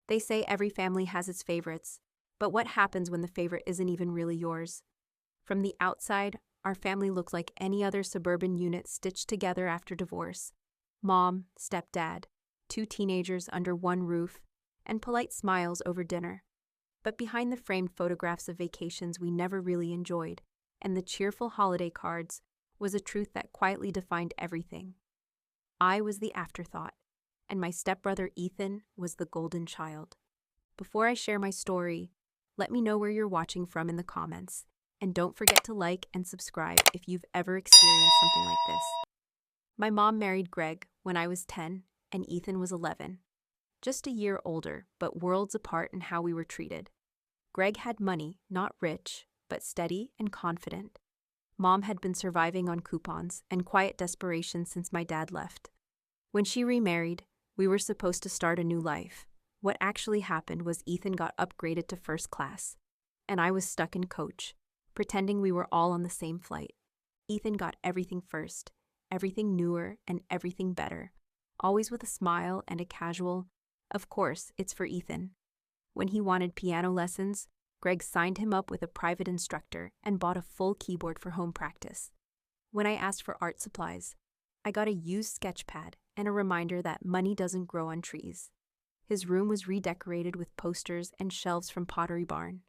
They say every family has its favorites, but what happens when the favorite isn't even really yours? From the outside, our family looked like any other suburban unit stitched together after divorce. Mom, stepdad, 2 teenagers under one roof, and polite smiles over dinner. But behind the framed photographs of vacations we never really enjoyed, and the cheerful holiday cards, was a truth that quietly defined everything. I was the afterthought, and my stepbrother Ethan was the golden child. Before I share my story, let me know where you're watching from in the comments, and don't forget to like and subscribe if you've ever experienced something like this. My mom married Greg when I was 10 and Ethan was 11. Just a year older, but worlds apart in how we were treated. Greg had money, not rich, but steady and confident. Mom had been surviving on coupons and quiet desperation since my dad left. When she remarried, we were supposed to start a new life. What actually happened was Ethan got upgraded to first class, and I was stuck in coach, pretending we were all on the same flight. Ethan got everything first, everything newer and everything better, always with a smile and a casual, "Of course, it's for Ethan." When he wanted piano lessons, Greg signed him up with a private instructor and bought a full keyboard for home practice. When I asked for art supplies, I got a used sketch pad and a reminder that money doesn't grow on trees. His room was redecorated with posters and shelves from Pottery Barn.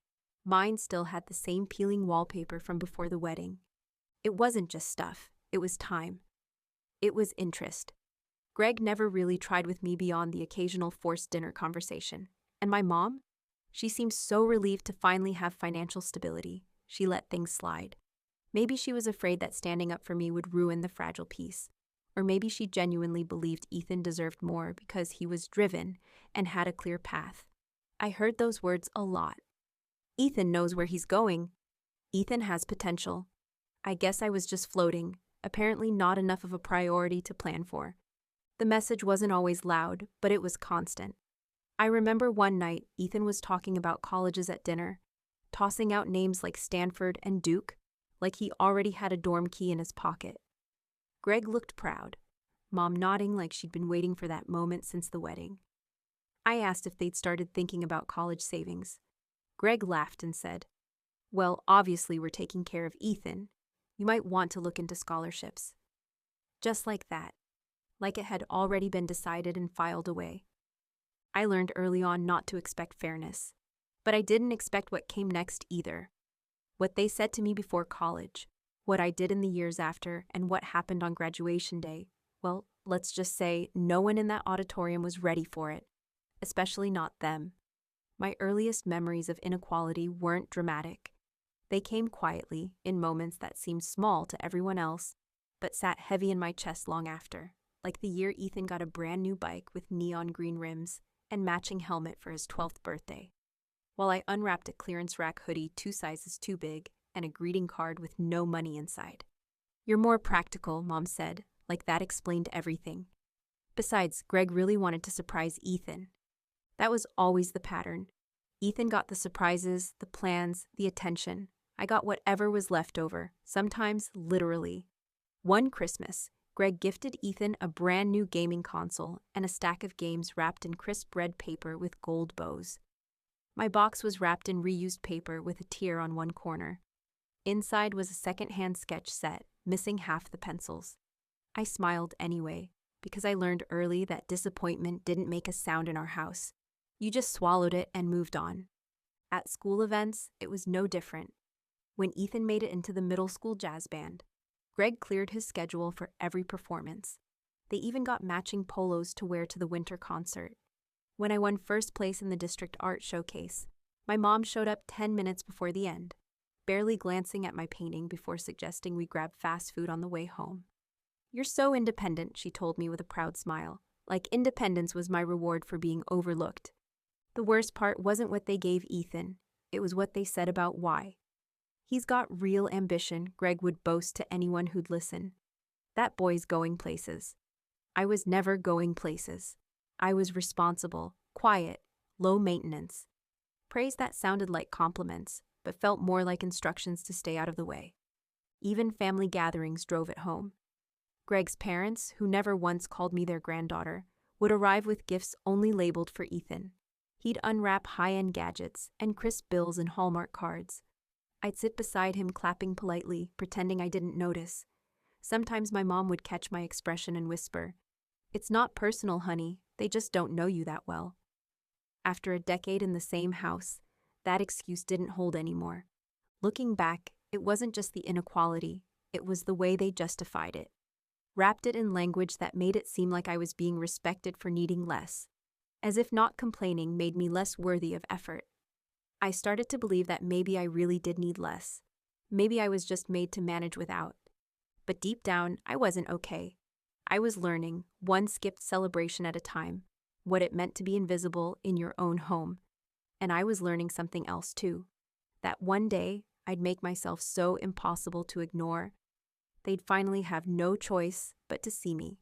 Mine still had the same peeling wallpaper from before the wedding. It wasn't just stuff, it was time. It was interest. Greg never really tried with me beyond the occasional forced dinner conversation. And my mom? She seemed so relieved to finally have financial stability. She let things slide. Maybe she was afraid that standing up for me would ruin the fragile peace. Or maybe she genuinely believed Ethan deserved more because he was driven and had a clear path. I heard those words a lot. Ethan knows where he's going. Ethan has potential. I guess I was just floating, apparently not enough of a priority to plan for. The message wasn't always loud, but it was constant. I remember one night Ethan was talking about colleges at dinner, tossing out names like Stanford and Duke, like he already had a dorm key in his pocket. Greg looked proud, Mom nodding like she'd been waiting for that moment since the wedding. I asked if they'd started thinking about college savings. Greg laughed and said, "Well, obviously we're taking care of Ethan. You might want to look into scholarships." Just like that, like it had already been decided and filed away. I learned early on not to expect fairness, but I didn't expect what came next either. What they said to me before college, what I did in the years after, and what happened on graduation day, well, let's just say no one in that auditorium was ready for it, especially not them. My earliest memories of inequality weren't dramatic. They came quietly, in moments that seemed small to everyone else, but sat heavy in my chest long after, like the year Ethan got a brand new bike with neon green rims and matching helmet for his 12th birthday, while I unwrapped a clearance rack hoodie 2 sizes too big and a greeting card with no money inside. "You're more practical," Mom said, like that explained everything. Besides, Greg really wanted to surprise Ethan. That was always the pattern. Ethan got the surprises, the plans, the attention. I got whatever was left over, sometimes literally. One Christmas, Greg gifted Ethan a brand new gaming console and a stack of games wrapped in crisp red paper with gold bows. My box was wrapped in reused paper with a tear on one corner. Inside was a second-hand sketch set, missing half the pencils. I smiled anyway, because I learned early that disappointment didn't make a sound in our house. You just swallowed it and moved on. At school events, it was no different. When Ethan made it into the middle school jazz band, Greg cleared his schedule for every performance. They even got matching polos to wear to the winter concert. When I won first place in the district art showcase, my mom showed up 10 minutes before the end, barely glancing at my painting before suggesting we grab fast food on the way home. "You're so independent," she told me with a proud smile, like independence was my reward for being overlooked. The worst part wasn't what they gave Ethan, it was what they said about why. "He's got real ambition," Greg would boast to anyone who'd listen. "That boy's going places." I was never going places. I was responsible, quiet, low maintenance. Praise that sounded like compliments, but felt more like instructions to stay out of the way. Even family gatherings drove it home. Greg's parents, who never once called me their granddaughter, would arrive with gifts only labeled for Ethan. He'd unwrap high-end gadgets and crisp bills and Hallmark cards. I'd sit beside him clapping politely, pretending I didn't notice. Sometimes my mom would catch my expression and whisper, "It's not personal, honey, they just don't know you that well." After a decade in the same house, that excuse didn't hold anymore. Looking back, it wasn't just the inequality, it was the way they justified it. Wrapped it in language that made it seem like I was being respected for needing less, as if not complaining made me less worthy of effort. I started to believe that maybe I really did need less. Maybe I was just made to manage without. But deep down, I wasn't okay. I was learning, one skipped celebration at a time, what it meant to be invisible in your own home. And I was learning something else too. That one day, I'd make myself so impossible to ignore, they'd finally have no choice but to see me.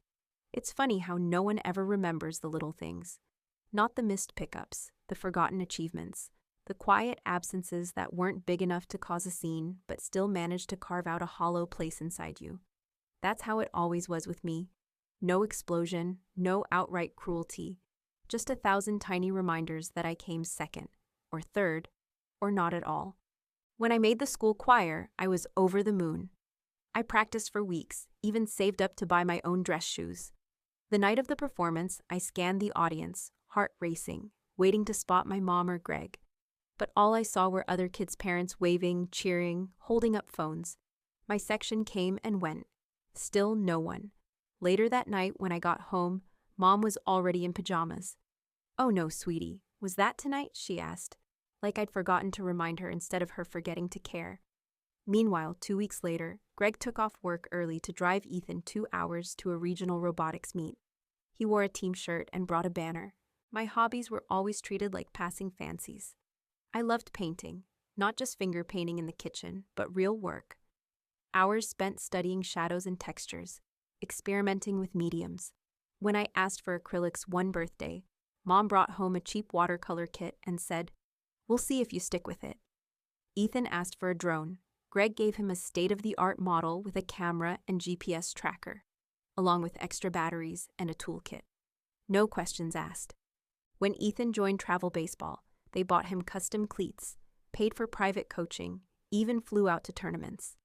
It's funny how no one ever remembers the little things. Not the missed pickups, the forgotten achievements, the quiet absences that weren't big enough to cause a scene but still managed to carve out a hollow place inside you. That's how it always was with me. No explosion, no outright cruelty, just 1,000 tiny reminders that I came second, or third, or not at all. When I made the school choir, I was over the moon. I practiced for weeks, even saved up to buy my own dress shoes. The night of the performance, I scanned the audience, heart racing, waiting to spot my mom or Greg. But all I saw were other kids' parents waving, cheering, holding up phones. My section came and went. Still no one. Later that night, when I got home, Mom was already in pajamas. "Oh no, sweetie, was that tonight?" she asked, like I'd forgotten to remind her instead of her forgetting to care. Meanwhile, 2 weeks later, Greg took off work early to drive Ethan 2 hours to a regional robotics meet. He wore a team shirt and brought a banner. My hobbies were always treated like passing fancies. I loved painting, not just finger painting in the kitchen, but real work. Hours spent studying shadows and textures, experimenting with mediums. When I asked for acrylics one birthday, Mom brought home a cheap watercolor kit and said, "We'll see if you stick with it." Ethan asked for a drone. Greg gave him a state-of-the-art model with a camera and GPS tracker, along with extra batteries and a toolkit. No questions asked. When Ethan joined travel baseball, they bought him custom cleats, paid for private coaching, even flew out to tournaments.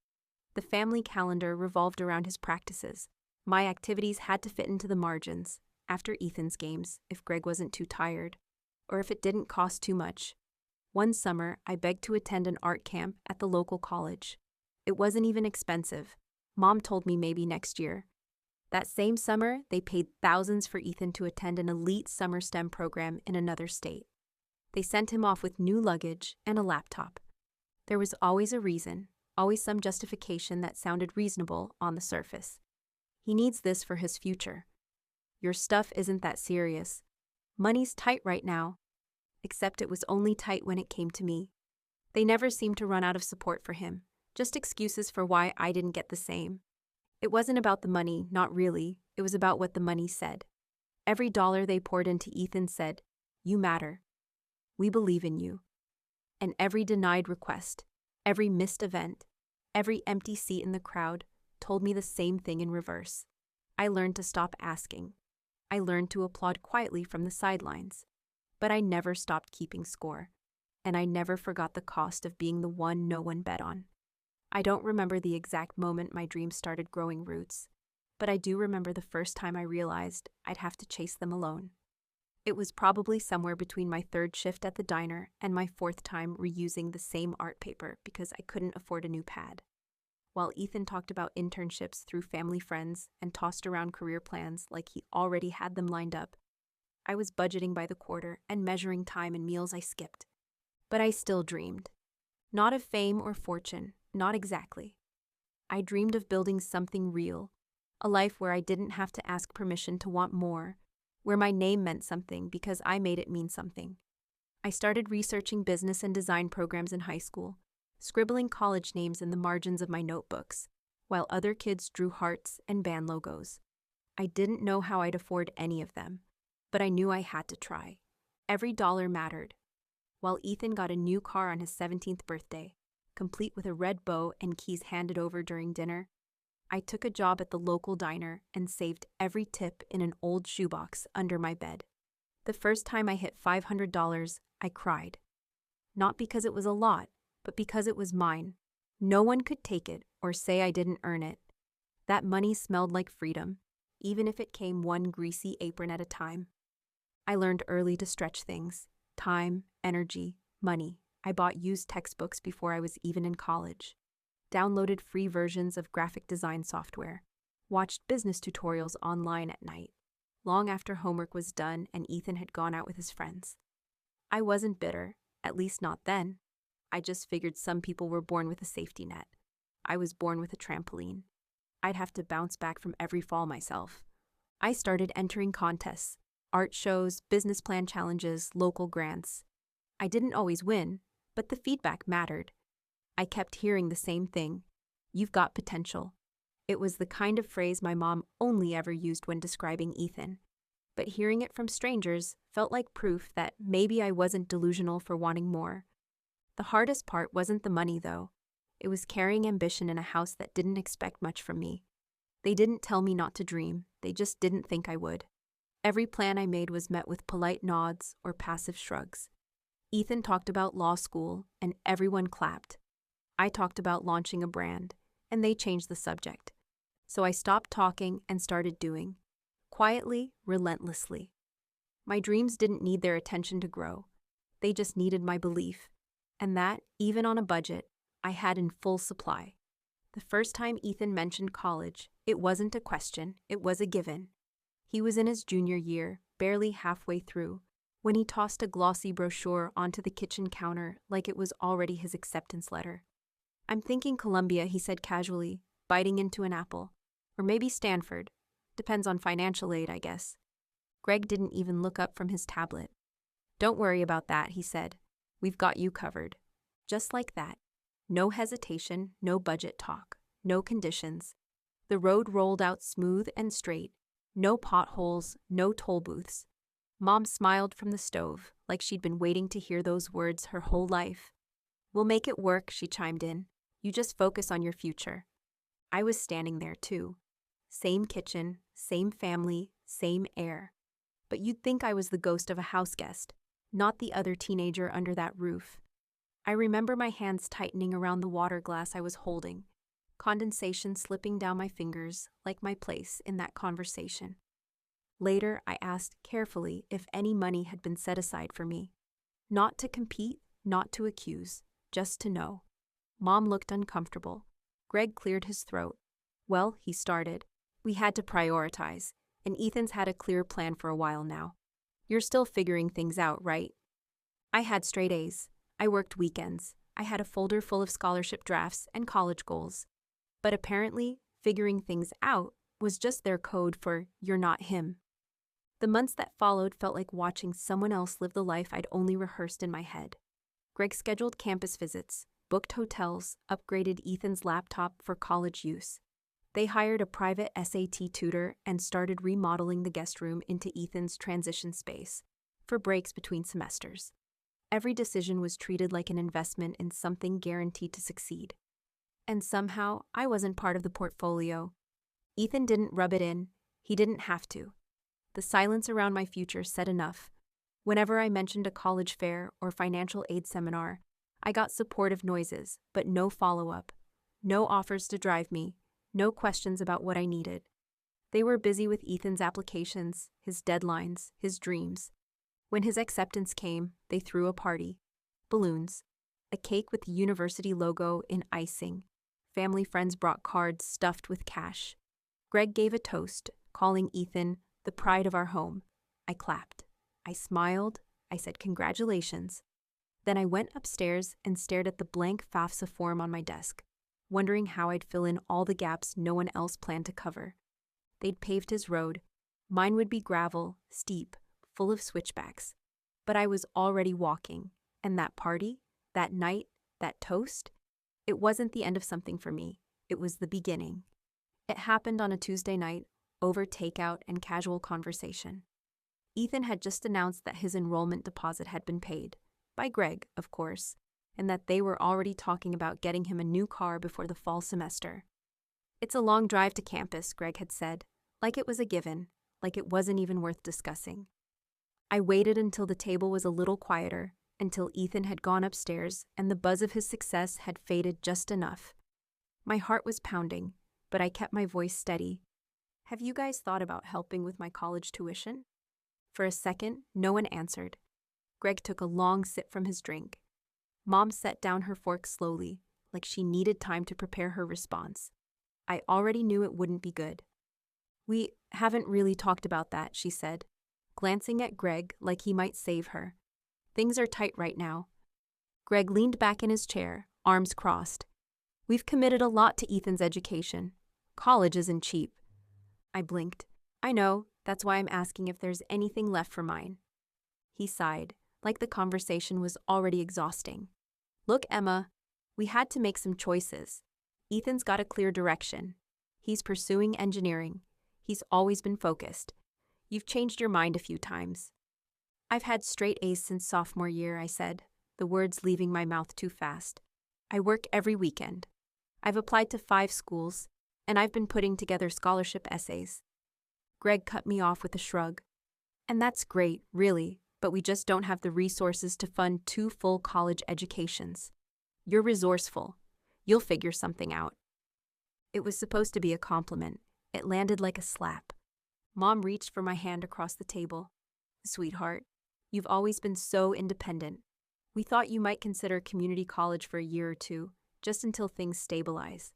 The family calendar revolved around his practices. My activities had to fit into the margins, after Ethan's games, if Greg wasn't too tired, or if it didn't cost too much. One summer, I begged to attend an art camp at the local college. It wasn't even expensive. Mom told me maybe next year. That same summer, they paid thousands for Ethan to attend an elite summer STEM program in another state. They sent him off with new luggage and a laptop. There was always a reason, always some justification that sounded reasonable on the surface. He needs this for his future. Your stuff isn't that serious. Money's tight right now. Except it was only tight when it came to me. They never seemed to run out of support for him, just excuses for why I didn't get the same. It wasn't about the money, not really. It was about what the money said. Every dollar they poured into Ethan said, "You matter. We believe in you." And every denied request, every missed event, every empty seat in the crowd told me the same thing in reverse. I learned to stop asking. I learned to applaud quietly from the sidelines. But I never stopped keeping score, and I never forgot the cost of being the one no one bet on. I don't remember the exact moment my dreams started growing roots, but I do remember the first time I realized I'd have to chase them alone. It was probably somewhere between my 3rd shift at the diner and my 4th time reusing the same art paper because I couldn't afford a new pad. While Ethan talked about internships through family friends and tossed around career plans like he already had them lined up, I was budgeting by the quarter and measuring time and meals I skipped. But I still dreamed. Not of fame or fortune, not exactly. I dreamed of building something real, a life where I didn't have to ask permission to want more, where my name meant something because I made it mean something. I started researching business and design programs in high school, scribbling college names in the margins of my notebooks, while other kids drew hearts and band logos. I didn't know how I'd afford any of them, but I knew I had to try. Every dollar mattered. While Ethan got a new car on his 17th birthday, complete with a red bow and keys handed over during dinner, I took a job at the local diner and saved every tip in an old shoebox under my bed. The first time I hit $500, I cried. Not because it was a lot, but because it was mine. No one could take it or say I didn't earn it. That money smelled like freedom, even if it came one greasy apron at a time. I learned early to stretch things: time, energy, money. I bought used textbooks before I was even in college, downloaded free versions of graphic design software, watched business tutorials online at night, long after homework was done and Ethan had gone out with his friends. I wasn't bitter, at least not then. I just figured some people were born with a safety net. I was born with a trampoline. I'd have to bounce back from every fall myself. I started entering contests, art shows, business plan challenges, local grants. I didn't always win, but the feedback mattered. I kept hearing the same thing: "You've got potential." It was the kind of phrase my mom only ever used when describing Ethan. But hearing it from strangers felt like proof that maybe I wasn't delusional for wanting more. The hardest part wasn't the money, though. It was carrying ambition in a house that didn't expect much from me. They didn't tell me not to dream, they just didn't think I would. Every plan I made was met with polite nods or passive shrugs. Ethan talked about law school, and everyone clapped. I talked about launching a brand, and they changed the subject. So I stopped talking and started doing. Quietly, relentlessly. My dreams didn't need their attention to grow. They just needed my belief. And that, even on a budget, I had in full supply. The first time Ethan mentioned college, it wasn't a question, it was a given. He was in his junior year, barely halfway through, when he tossed a glossy brochure onto the kitchen counter like it was already his acceptance letter. "I'm thinking Columbia," he said casually, biting into an apple. "Or maybe Stanford. Depends on financial aid, I guess." Greg didn't even look up from his tablet. "Don't worry about that," he said. "We've got you covered." Just like that. No hesitation, no budget talk, no conditions. The road rolled out smooth and straight. No potholes, no toll booths. Mom smiled from the stove, like she'd been waiting to hear those words her whole life. "We'll make it work," she chimed in. "You just focus on your future." I was standing there, too. Same kitchen, same family, same air. But you'd think I was the ghost of a house guest, not the other teenager under that roof. I remember my hands tightening around the water glass I was holding, condensation slipping down my fingers like my place in that conversation. Later, I asked carefully if any money had been set aside for me. Not to compete, not to accuse, just to know. Mom looked uncomfortable. Greg cleared his throat. "Well," he started, "we had to prioritize, and Ethan's had a clear plan for a while now. You're still figuring things out, right?" I had straight A's. I worked weekends. I had a folder full of scholarship drafts and college goals. But apparently, figuring things out was just their code for "you're not him." The months that followed felt like watching someone else live the life I'd only rehearsed in my head. Greg scheduled campus visits, booked hotels, upgraded Ethan's laptop for college use. They hired a private SAT tutor and started remodeling the guest room into Ethan's transition space for breaks between semesters. Every decision was treated like an investment in something guaranteed to succeed. And somehow, I wasn't part of the portfolio. Ethan didn't rub it in. He didn't have to. The silence around my future said enough. Whenever I mentioned a college fair or financial aid seminar, I got supportive noises, but no follow-up. No offers to drive me. No questions about what I needed. They were busy with Ethan's applications, his deadlines, his dreams. When his acceptance came, they threw a party. Balloons. A cake with the university logo in icing. Family friends brought cards stuffed with cash. Greg gave a toast, calling Ethan the pride of our home. I clapped. I smiled. I said congratulations. Then I went upstairs and stared at the blank FAFSA form on my desk, wondering how I'd fill in all the gaps no one else planned to cover. They'd paved his road. Mine would be gravel, steep, full of switchbacks. But I was already walking, and that party, that night, that toast, it wasn't the end of something for me. It was the beginning. It happened on a Tuesday night, over takeout and casual conversation. Ethan had just announced that his enrollment deposit had been paid, by Greg, of course, and that they were already talking about getting him a new car before the fall semester. "It's a long drive to campus," Greg had said, like it was a given, like it wasn't even worth discussing. I waited until the table was a little quieter, until Ethan had gone upstairs and the buzz of his success had faded just enough. My heart was pounding, but I kept my voice steady. Have you guys thought about helping with my college tuition? For a second, no one answered. Greg took a long sip from his drink. Mom set down her fork slowly, like she needed time to prepare her response. I already knew it wouldn't be good. We haven't really talked about that, she said, glancing at Greg like he might save her. Things are tight right now. Greg leaned back in his chair, arms crossed. We've committed a lot to Ethan's education. College isn't cheap. I blinked. I know, that's why I'm asking if there's anything left for mine. He sighed, like the conversation was already exhausting. Look, Emma, we had to make some choices. Ethan's got a clear direction. He's pursuing engineering. He's always been focused. You've changed your mind a few times. I've had straight A's since sophomore year, I said, the words leaving my mouth too fast. I work every weekend. I've applied to 5 schools, and I've been putting together scholarship essays. Greg cut me off with a shrug. And that's great, really, but we just don't have the resources to fund 2 full college educations. You're resourceful. You'll figure something out. It was supposed to be a compliment. It landed like a slap. Mom reached for my hand across the table. Sweetheart, you've always been so independent. We thought you might consider community college for a year or 2, just until things stabilize.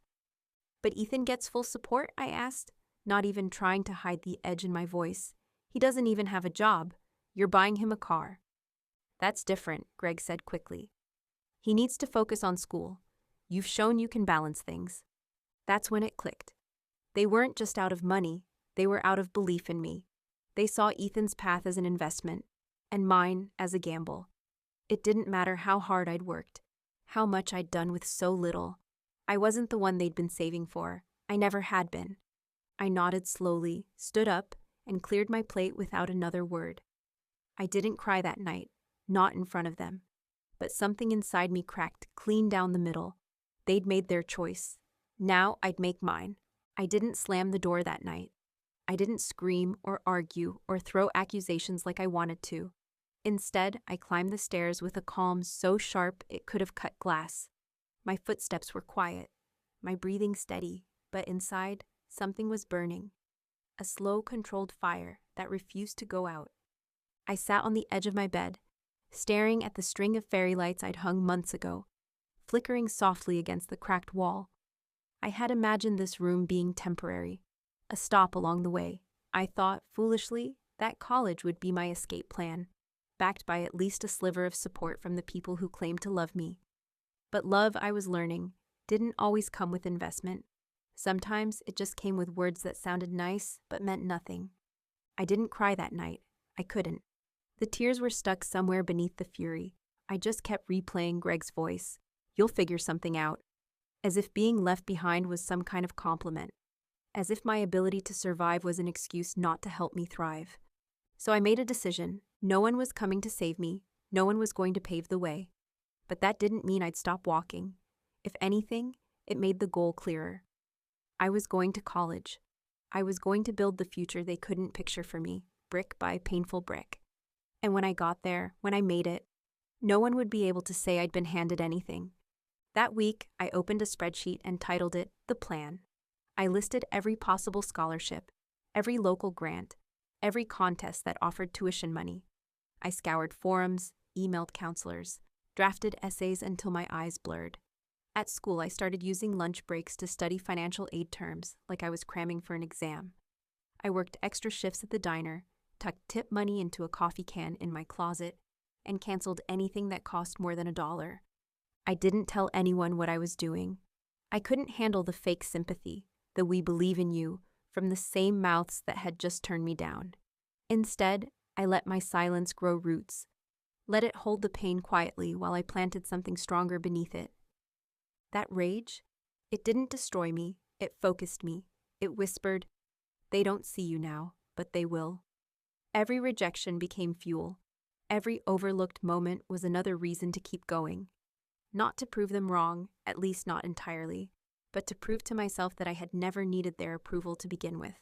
But Ethan gets full support, I asked, not even trying to hide the edge in my voice. He doesn't even have a job. You're buying him a car. That's different, Greg said quickly. He needs to focus on school. You've shown you can balance things. That's when it clicked. They weren't just out of money, they were out of belief in me. They saw Ethan's path as an investment, and mine as a gamble. It didn't matter how hard I'd worked, how much I'd done with so little. I wasn't the one they'd been saving for. I never had been. I nodded slowly, stood up, and cleared my plate without another word. I didn't cry that night, not in front of them. But something inside me cracked clean down the middle. They'd made their choice. Now I'd make mine. I didn't slam the door that night. I didn't scream or argue or throw accusations like I wanted to. Instead, I climbed the stairs with a calm so sharp it could have cut glass. My footsteps were quiet, my breathing steady, but inside, something was burning. A slow, controlled fire that refused to go out. I sat on the edge of my bed, staring at the string of fairy lights I'd hung months ago, flickering softly against the cracked wall. I had imagined this room being temporary, a stop along the way. I thought, foolishly, that college would be my escape plan, backed by at least a sliver of support from the people who claimed to love me. But love, I was learning, didn't always come with investment. Sometimes it just came with words that sounded nice but meant nothing. I didn't cry that night. I couldn't. The tears were stuck somewhere beneath the fury. I just kept replaying Greg's voice. You'll figure something out. As if being left behind was some kind of compliment. As if my ability to survive was an excuse not to help me thrive. So I made a decision. No one was coming to save me. No one was going to pave the way. But that didn't mean I'd stop walking. If anything, it made the goal clearer. I was going to college. I was going to build the future they couldn't picture for me, brick by painful brick. And when I got there, when I made it, no one would be able to say I'd been handed anything. That week, I opened a spreadsheet and titled it The Plan. I listed every possible scholarship, every local grant, every contest that offered tuition money. I scoured forums, emailed counselors, drafted essays until my eyes blurred. At school, I started using lunch breaks to study financial aid terms like I was cramming for an exam. I worked extra shifts at the diner, tucked tip money into a coffee can in my closet, and canceled anything that cost more than $1. I didn't tell anyone what I was doing. I couldn't handle the fake sympathy, the "we believe in you," from the same mouths that had just turned me down. Instead, I let my silence grow roots, let it hold the pain quietly while I planted something stronger beneath it. That rage, it didn't destroy me, it focused me. It whispered, "They don't see you now, but they will." Every rejection became fuel. Every overlooked moment was another reason to keep going. Not to prove them wrong, at least not entirely, but to prove to myself that I had never needed their approval to begin with.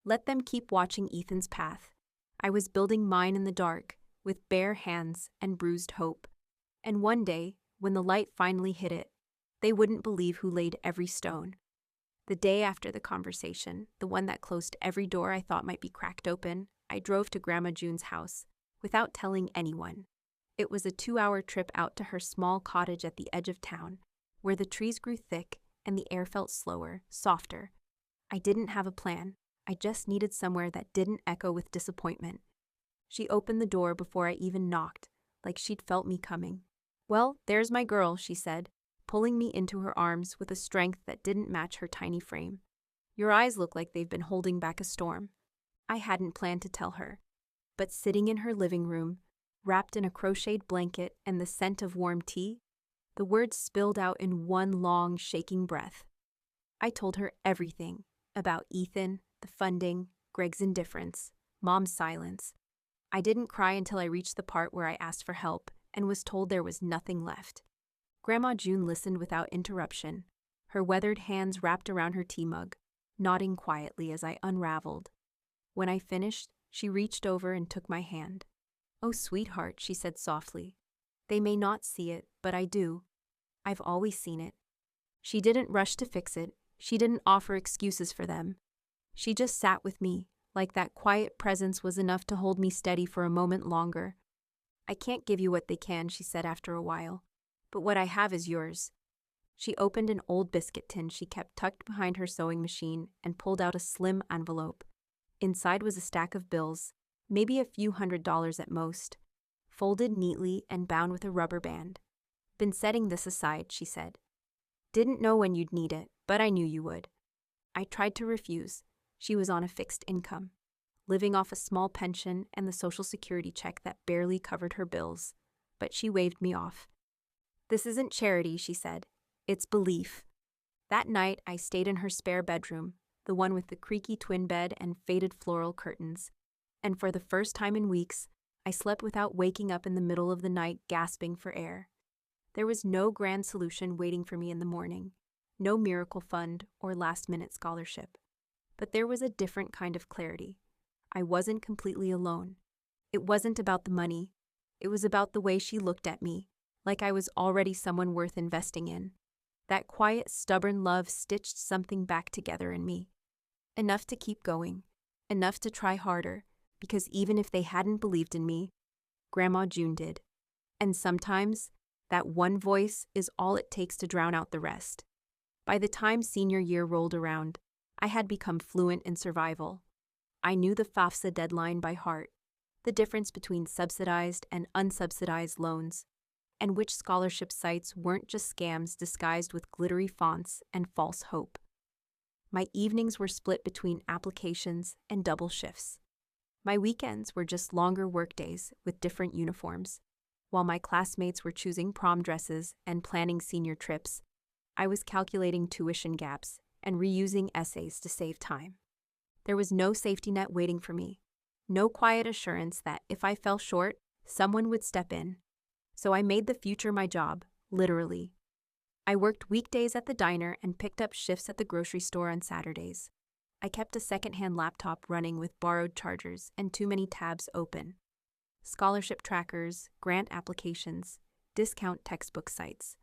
Let them keep watching Ethan's path. I was building mine in the dark, with bare hands and bruised hope. And one day, when the light finally hit it, they wouldn't believe who laid every stone. The day after the conversation, the one that closed every door I thought might be cracked open, I drove to Grandma June's house, without telling anyone. It was a 2-hour trip out to her small cottage at the edge of town, where the trees grew thick and the air felt slower, softer. I didn't have a plan. I just needed somewhere that didn't echo with disappointment. She opened the door before I even knocked, like she'd felt me coming. "Well, there's my girl," she said, pulling me into her arms with a strength that didn't match her tiny frame. "Your eyes look like they've been holding back a storm." I hadn't planned to tell her, but sitting in her living room, wrapped in a crocheted blanket and the scent of warm tea, the words spilled out in one long, shaking breath. I told her everything about Ethan, the funding, Greg's indifference, Mom's silence. I didn't cry until I reached the part where I asked for help and was told there was nothing left. Grandma June listened without interruption, her weathered hands wrapped around her tea mug, nodding quietly as I unraveled. When I finished, she reached over and took my hand. "Oh, sweetheart," she said softly. "They may not see it, but I do. I've always seen it." She didn't rush to fix it. She didn't offer excuses for them. She just sat with me, like that quiet presence was enough to hold me steady for a moment longer. "I can't give you what they can," she said after a while, "but what I have is yours." She opened an old biscuit tin she kept tucked behind her sewing machine and pulled out a slim envelope. Inside was a stack of bills, maybe a few $100s at most, folded neatly and bound with a rubber band. "Been setting this aside," she said. "Didn't know when you'd need it, but I knew you would." I tried to refuse. She was on a fixed income, living off a small pension and the Social Security check that barely covered her bills, but she waved me off. "This isn't charity," she said. "It's belief." That night, I stayed in her spare bedroom, the one with the creaky twin bed and faded floral curtains, and for the first time in weeks, I slept without waking up in the middle of the night gasping for air. There was no grand solution waiting for me in the morning, no miracle fund or last-minute scholarship. But there was a different kind of clarity. I wasn't completely alone. It wasn't about the money. It was about the way she looked at me, like I was already someone worth investing in. That quiet, stubborn love stitched something back together in me. Enough to keep going, enough to try harder, because even if they hadn't believed in me, Grandma June did. And sometimes, that one voice is all it takes to drown out the rest. By the time senior year rolled around, I had become fluent in survival. I knew the FAFSA deadline by heart, the difference between subsidized and unsubsidized loans, and which scholarship sites weren't just scams disguised with glittery fonts and false hope. My evenings were split between applications and double shifts. My weekends were just longer workdays with different uniforms. While my classmates were choosing prom dresses and planning senior trips, I was calculating tuition gaps and reusing essays to save time. There was no safety net waiting for me, no quiet assurance that if I fell short, someone would step in. So I made the future my job, literally. I worked weekdays at the diner and picked up shifts at the grocery store on Saturdays. I kept a secondhand laptop running with borrowed chargers and too many tabs open. Scholarship trackers, grant applications, discount textbook sites.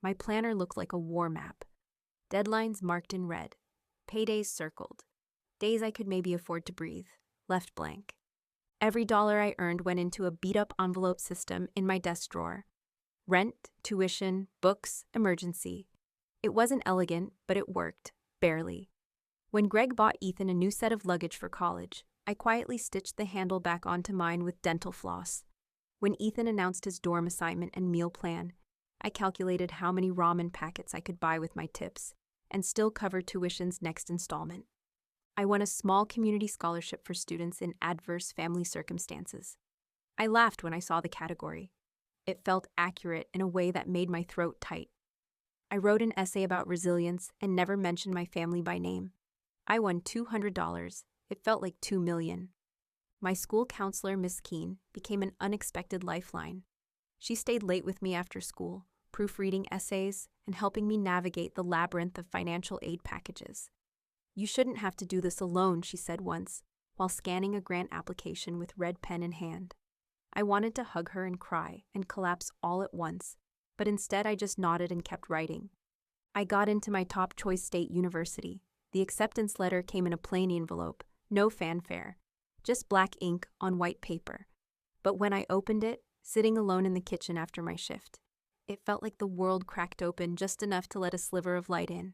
My planner looked like a war map. Deadlines marked in red, paydays circled, days I could maybe afford to breathe, left blank. Every dollar I earned went into a beat-up envelope system in my desk drawer. Rent, tuition, books, emergency. It wasn't elegant, but it worked, barely. When Greg bought Ethan a new set of luggage for college, I quietly stitched the handle back onto mine with dental floss. When Ethan announced his dorm assignment and meal plan, I calculated how many ramen packets I could buy with my tips and still cover tuition's next installment. I won a small community scholarship for students in adverse family circumstances. I laughed when I saw the category. It felt accurate in a way that made my throat tight. I wrote an essay about resilience and never mentioned my family by name. I won $200. It felt like $2 million. My school counselor, Miss Keene, became an unexpected lifeline. She stayed late with me after school, proofreading essays and helping me navigate the labyrinth of financial aid packages. "You shouldn't have to do this alone," she said once, while scanning a grant application with red pen in hand. I wanted to hug her and cry and collapse all at once, but instead I just nodded and kept writing. I got into my top choice state university. The acceptance letter came in a plain envelope, no fanfare, just black ink on white paper. But when I opened it, sitting alone in the kitchen after my shift, it felt like the world cracked open just enough to let a sliver of light in.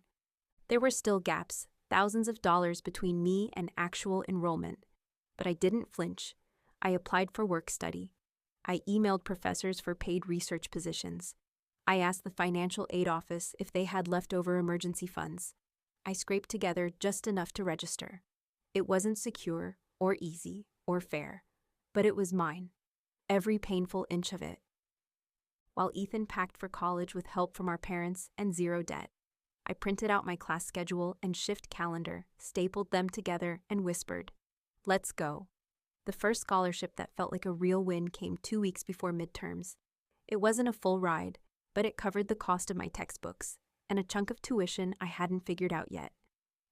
There were still gaps, thousands of dollars between me and actual enrollment. But I didn't flinch. I applied for work study. I emailed professors for paid research positions. I asked the financial aid office if they had leftover emergency funds. I scraped together just enough to register. It wasn't secure or easy or fair, but it was mine. Every painful inch of it. While Ethan packed for college with help from our parents and zero debt, I printed out my class schedule and shift calendar, stapled them together, and whispered, "Let's go." The first scholarship that felt like a real win came 2 weeks before midterms. It wasn't a full ride, but it covered the cost of my textbooks and a chunk of tuition I hadn't figured out yet.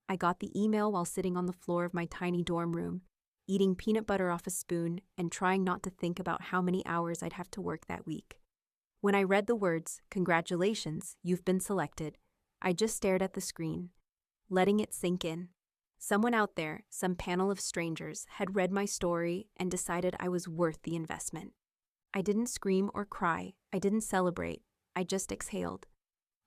I got the email while sitting on the floor of my tiny dorm room, eating peanut butter off a spoon and trying not to think about how many hours I'd have to work that week. When I read the words, "Congratulations, you've been selected," I just stared at the screen, letting it sink in. Someone out there, some panel of strangers, had read my story and decided I was worth the investment. I didn't scream or cry. I didn't celebrate. I just exhaled.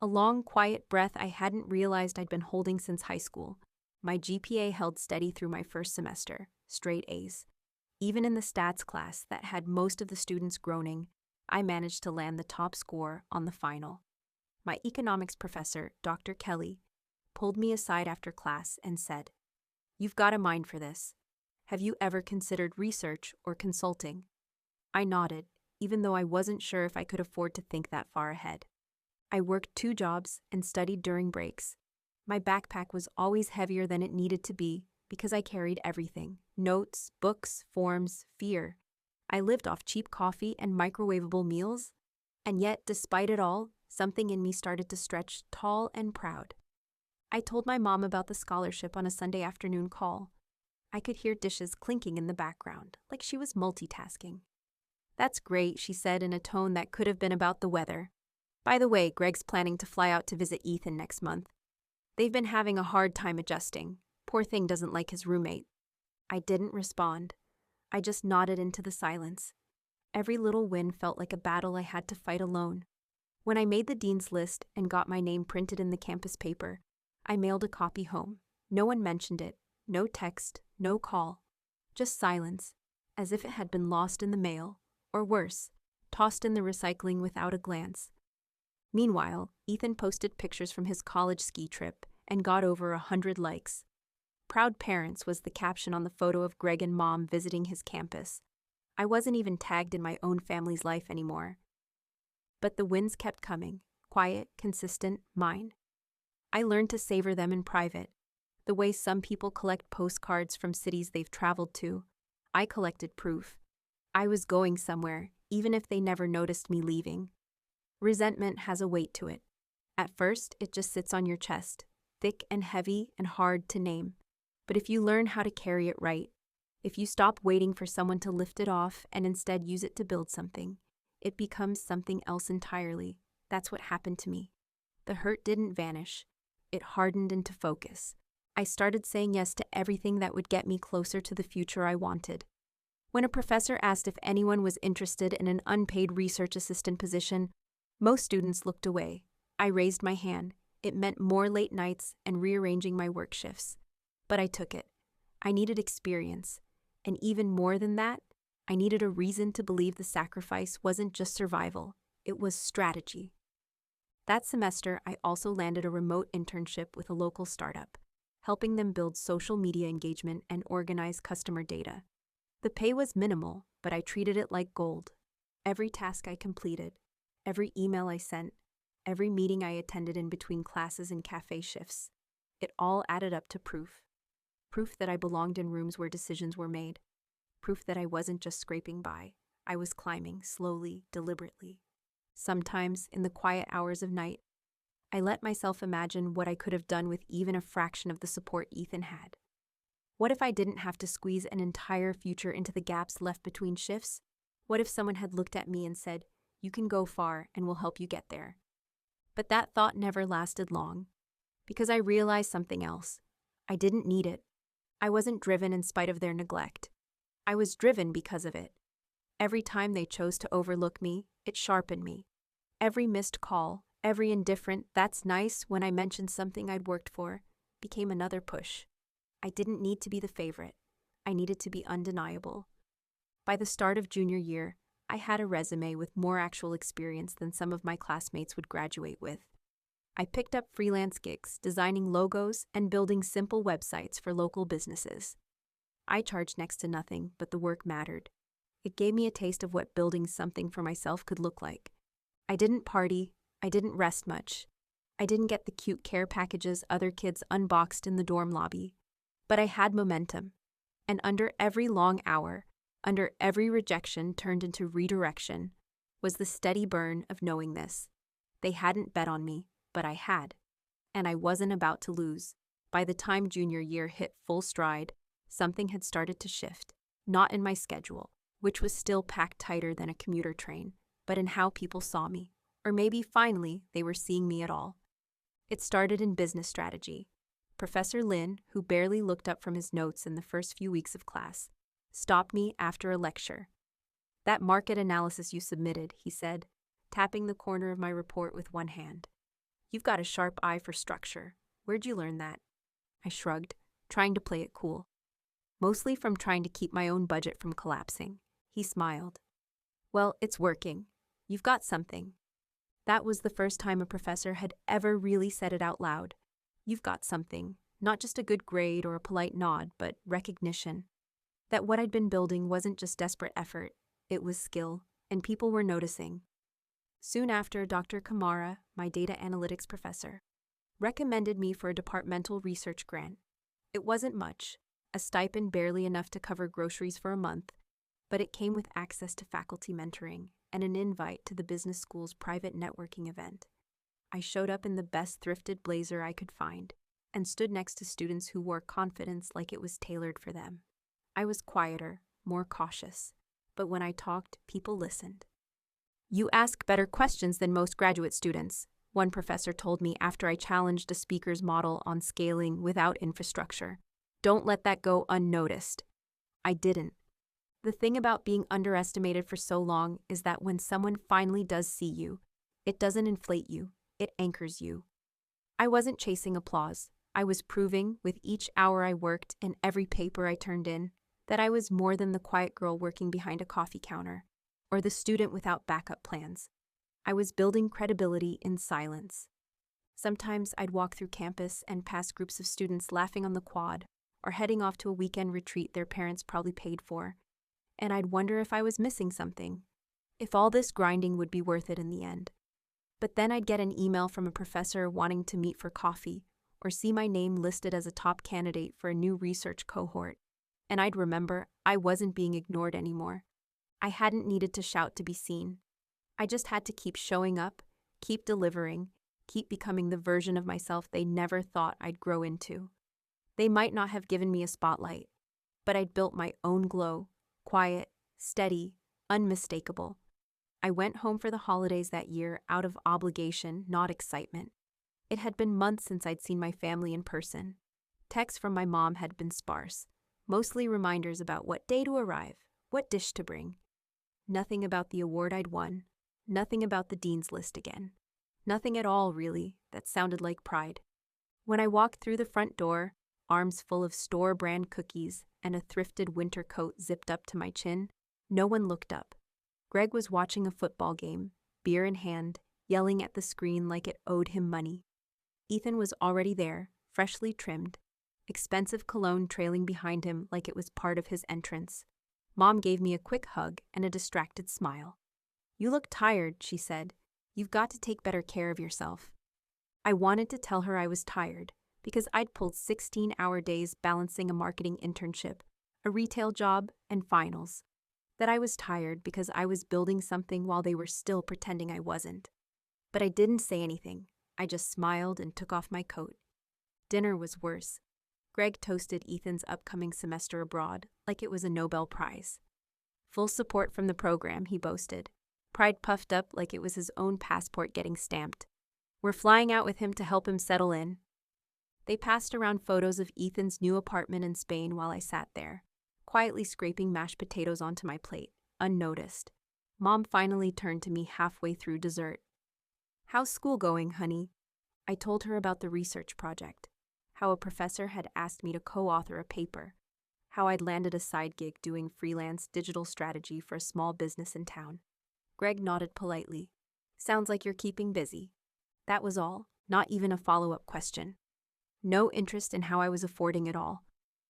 A long, quiet breath I hadn't realized I'd been holding since high school. My GPA held steady through my first semester, straight A's. Even in the stats class that had most of the students groaning, I managed to land the top score on the final. My economics professor, Dr. Kelly, pulled me aside after class and said, "You've got a mind for this. Have you ever considered research or consulting?" I nodded, even though I wasn't sure if I could afford to think that far ahead. I worked 2 jobs and studied during breaks. My backpack was always heavier than it needed to be because I carried everything: notes, books, forms, fear. I lived off cheap coffee and microwavable meals. And yet, despite it all, something in me started to stretch tall and proud. I told my mom about the scholarship on a Sunday afternoon call. I could hear dishes clinking in the background, like she was multitasking. "That's great," she said in a tone that could have been about the weather. "By the way, Greg's planning to fly out to visit Ethan next month. They've been having a hard time adjusting. Poor thing doesn't like his roommate." I didn't respond. I just nodded into the silence. Every little win felt like a battle I had to fight alone. When I made the dean's list and got my name printed in the campus paper, I mailed a copy home. No one mentioned it. No text, no call. Just silence, as if it had been lost in the mail, or worse, tossed in the recycling without a glance. Meanwhile, Ethan posted pictures from his college ski trip and got over 100 likes. "Proud parents" was the caption on the photo of Greg and Mom visiting his campus. I wasn't even tagged in my own family's life anymore. But the wins kept coming, quiet, consistent, mine. I learned to savor them in private. The way some people collect postcards from cities they've traveled to, I collected proof. I was going somewhere, even if they never noticed me leaving. Resentment has a weight to it. At first, it just sits on your chest, thick and heavy and hard to name. But if you learn how to carry it right, if you stop waiting for someone to lift it off and instead use it to build something, it becomes something else entirely. That's what happened to me. The hurt didn't vanish. It hardened into focus. I started saying yes to everything that would get me closer to the future I wanted. When a professor asked if anyone was interested in an unpaid research assistant position, most students looked away. I raised my hand. It meant more late nights and rearranging my work shifts. But I took it. I needed experience. And even more than that, I needed a reason to believe the sacrifice wasn't just survival, it was strategy. That semester, I also landed a remote internship with a local startup, helping them build social media engagement and organize customer data. The pay was minimal, but I treated it like gold. Every task I completed, every email I sent, every meeting I attended in between classes and cafe shifts, it all added up to proof. Proof that I belonged in rooms where decisions were made. Proof that I wasn't just scraping by. I was climbing, slowly, deliberately. Sometimes, in the quiet hours of night, I let myself imagine what I could have done with even a fraction of the support Ethan had. What if I didn't have to squeeze an entire future into the gaps left between shifts? What if someone had looked at me and said, "You can go far and we'll help you get there"? But that thought never lasted long, because I realized something else. I didn't need it. I wasn't driven in spite of their neglect. I was driven because of it. Every time they chose to overlook me, it sharpened me. Every missed call, every indifferent "that's nice" when I mentioned something I'd worked for, became another push. I didn't need to be the favorite. I needed to be undeniable. By the start of junior year, I had a resume with more actual experience than some of my classmates would graduate with. I picked up freelance gigs, designing logos and building simple websites for local businesses. I charged next to nothing, but the work mattered. It gave me a taste of what building something for myself could look like. I didn't party. I didn't rest much. I didn't get the cute care packages other kids unboxed in the dorm lobby. But I had momentum. And under every long hour, under every rejection turned into redirection, was the steady burn of knowing this. They hadn't bet on me, but I had. And I wasn't about to lose. By the time junior year hit full stride, something had started to shift. Not in my schedule, which was still packed tighter than a commuter train, but in how people saw me. Or maybe finally they were seeing me at all. It started in business strategy. Professor Lin, who barely looked up from his notes in the first few weeks of class, stopped me after a lecture. "That market analysis you submitted," he said, tapping the corner of my report with one hand. "You've got a sharp eye for structure. Where'd you learn that?" I shrugged, trying to play it cool. "Mostly from trying to keep my own budget from collapsing." He smiled. "Well, it's working. You've got something." That was the first time a professor had ever really said it out loud. You've got something, not just a good grade or a polite nod, but recognition. That what I'd been building wasn't just desperate effort, it was skill, and people were noticing. Soon after, Dr. Kamara, my data analytics professor, recommended me for a departmental research grant. It wasn't much, a stipend barely enough to cover groceries for a month, but it came with access to faculty mentoring and an invite to the business school's private networking event. I showed up in the best thrifted blazer I could find and stood next to students who wore confidence like it was tailored for them. I was quieter, more cautious, but when I talked, people listened. "You ask better questions than most graduate students," one professor told me after I challenged a speaker's model on scaling without infrastructure. "Don't let that go unnoticed." I didn't. The thing about being underestimated for so long is that when someone finally does see you, it doesn't inflate you, it anchors you. I wasn't chasing applause. I was proving, with each hour I worked and every paper I turned in, that I was more than the quiet girl working behind a coffee counter, or the student without backup plans. I was building credibility in silence. Sometimes I'd walk through campus and pass groups of students laughing on the quad, or heading off to a weekend retreat their parents probably paid for, and I'd wonder if I was missing something, if all this grinding would be worth it in the end. But then I'd get an email from a professor wanting to meet for coffee, or see my name listed as a top candidate for a new research cohort, and I'd remember I wasn't being ignored anymore. I hadn't needed to shout to be seen. I just had to keep showing up, keep delivering, keep becoming the version of myself they never thought I'd grow into. They might not have given me a spotlight, but I'd built my own glow, quiet, steady, unmistakable. I went home for the holidays that year out of obligation, not excitement. It had been months since I'd seen my family in person. Texts from my mom had been sparse, mostly reminders about what day to arrive, what dish to bring. Nothing about the award I'd won, nothing about the dean's list again. Nothing at all, really, that sounded like pride. When I walked through the front door, arms full of store-brand cookies and a thrifted winter coat zipped up to my chin, no one looked up. Greg was watching a football game, beer in hand, yelling at the screen like it owed him money. Ethan was already there, freshly trimmed, expensive cologne trailing behind him like it was part of his entrance. Mom gave me a quick hug and a distracted smile. "You look tired," she said. "You've got to take better care of yourself." I wanted to tell her I was tired, because I'd pulled 16-hour days balancing a marketing internship, a retail job, and finals. That I was tired because I was building something while they were still pretending I wasn't. But I didn't say anything. I just smiled and took off my coat. Dinner was worse. Greg toasted Ethan's upcoming semester abroad like it was a Nobel Prize. Full support from the program, he boasted. Pride puffed up like it was his own passport getting stamped. We're flying out with him to help him settle in. They passed around photos of Ethan's new apartment in Spain while I sat there, quietly scraping mashed potatoes onto my plate, unnoticed. Mom finally turned to me halfway through dessert. How's school going, honey? I told her about the research project, how a professor had asked me to co-author a paper, how I'd landed a side gig doing freelance digital strategy for a small business in town. Greg nodded politely. Sounds like you're keeping busy. That was all, not even a follow-up question. No interest in how I was affording it all.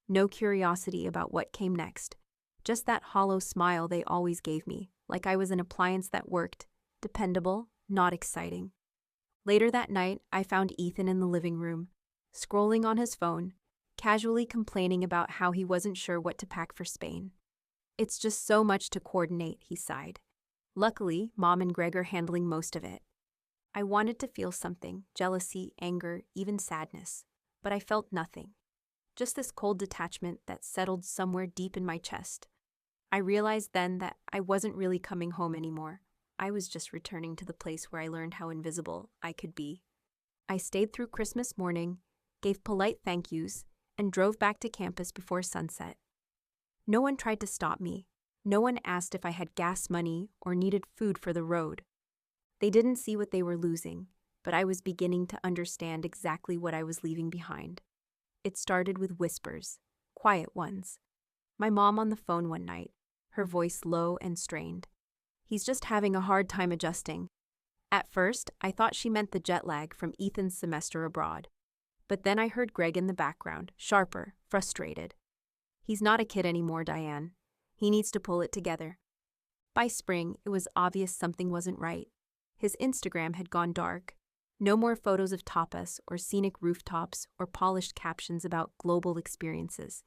No curiosity about what came next. Just that hollow smile they always gave me, like I was an appliance that worked, dependable, not exciting. Later that night, I found Ethan in the living room, scrolling on his phone, casually complaining about how he wasn't sure what to pack for Spain. It's just so much to coordinate, he sighed. Luckily, Mom and Greg are handling most of it. I wanted to feel something, jealousy, anger, even sadness, but I felt nothing. Just this cold detachment that settled somewhere deep in my chest. I realized then that I wasn't really coming home anymore. I was just returning to the place where I learned how invisible I could be. I stayed through Christmas morning, gave polite thank yous, and drove back to campus before sunset. No one tried to stop me. No one asked if I had gas money or needed food for the road. They didn't see what they were losing, but I was beginning to understand exactly what I was leaving behind. It started with whispers, quiet ones. My mom on the phone one night, her voice low and strained. He's just having a hard time adjusting. At first, I thought she meant the jet lag from Ethan's semester abroad. But then I heard Greg in the background, sharper, frustrated. He's not a kid anymore, Diane. He needs to pull it together. By spring, it was obvious something wasn't right. His Instagram had gone dark. No more photos of tapas or scenic rooftops or polished captions about global experiences.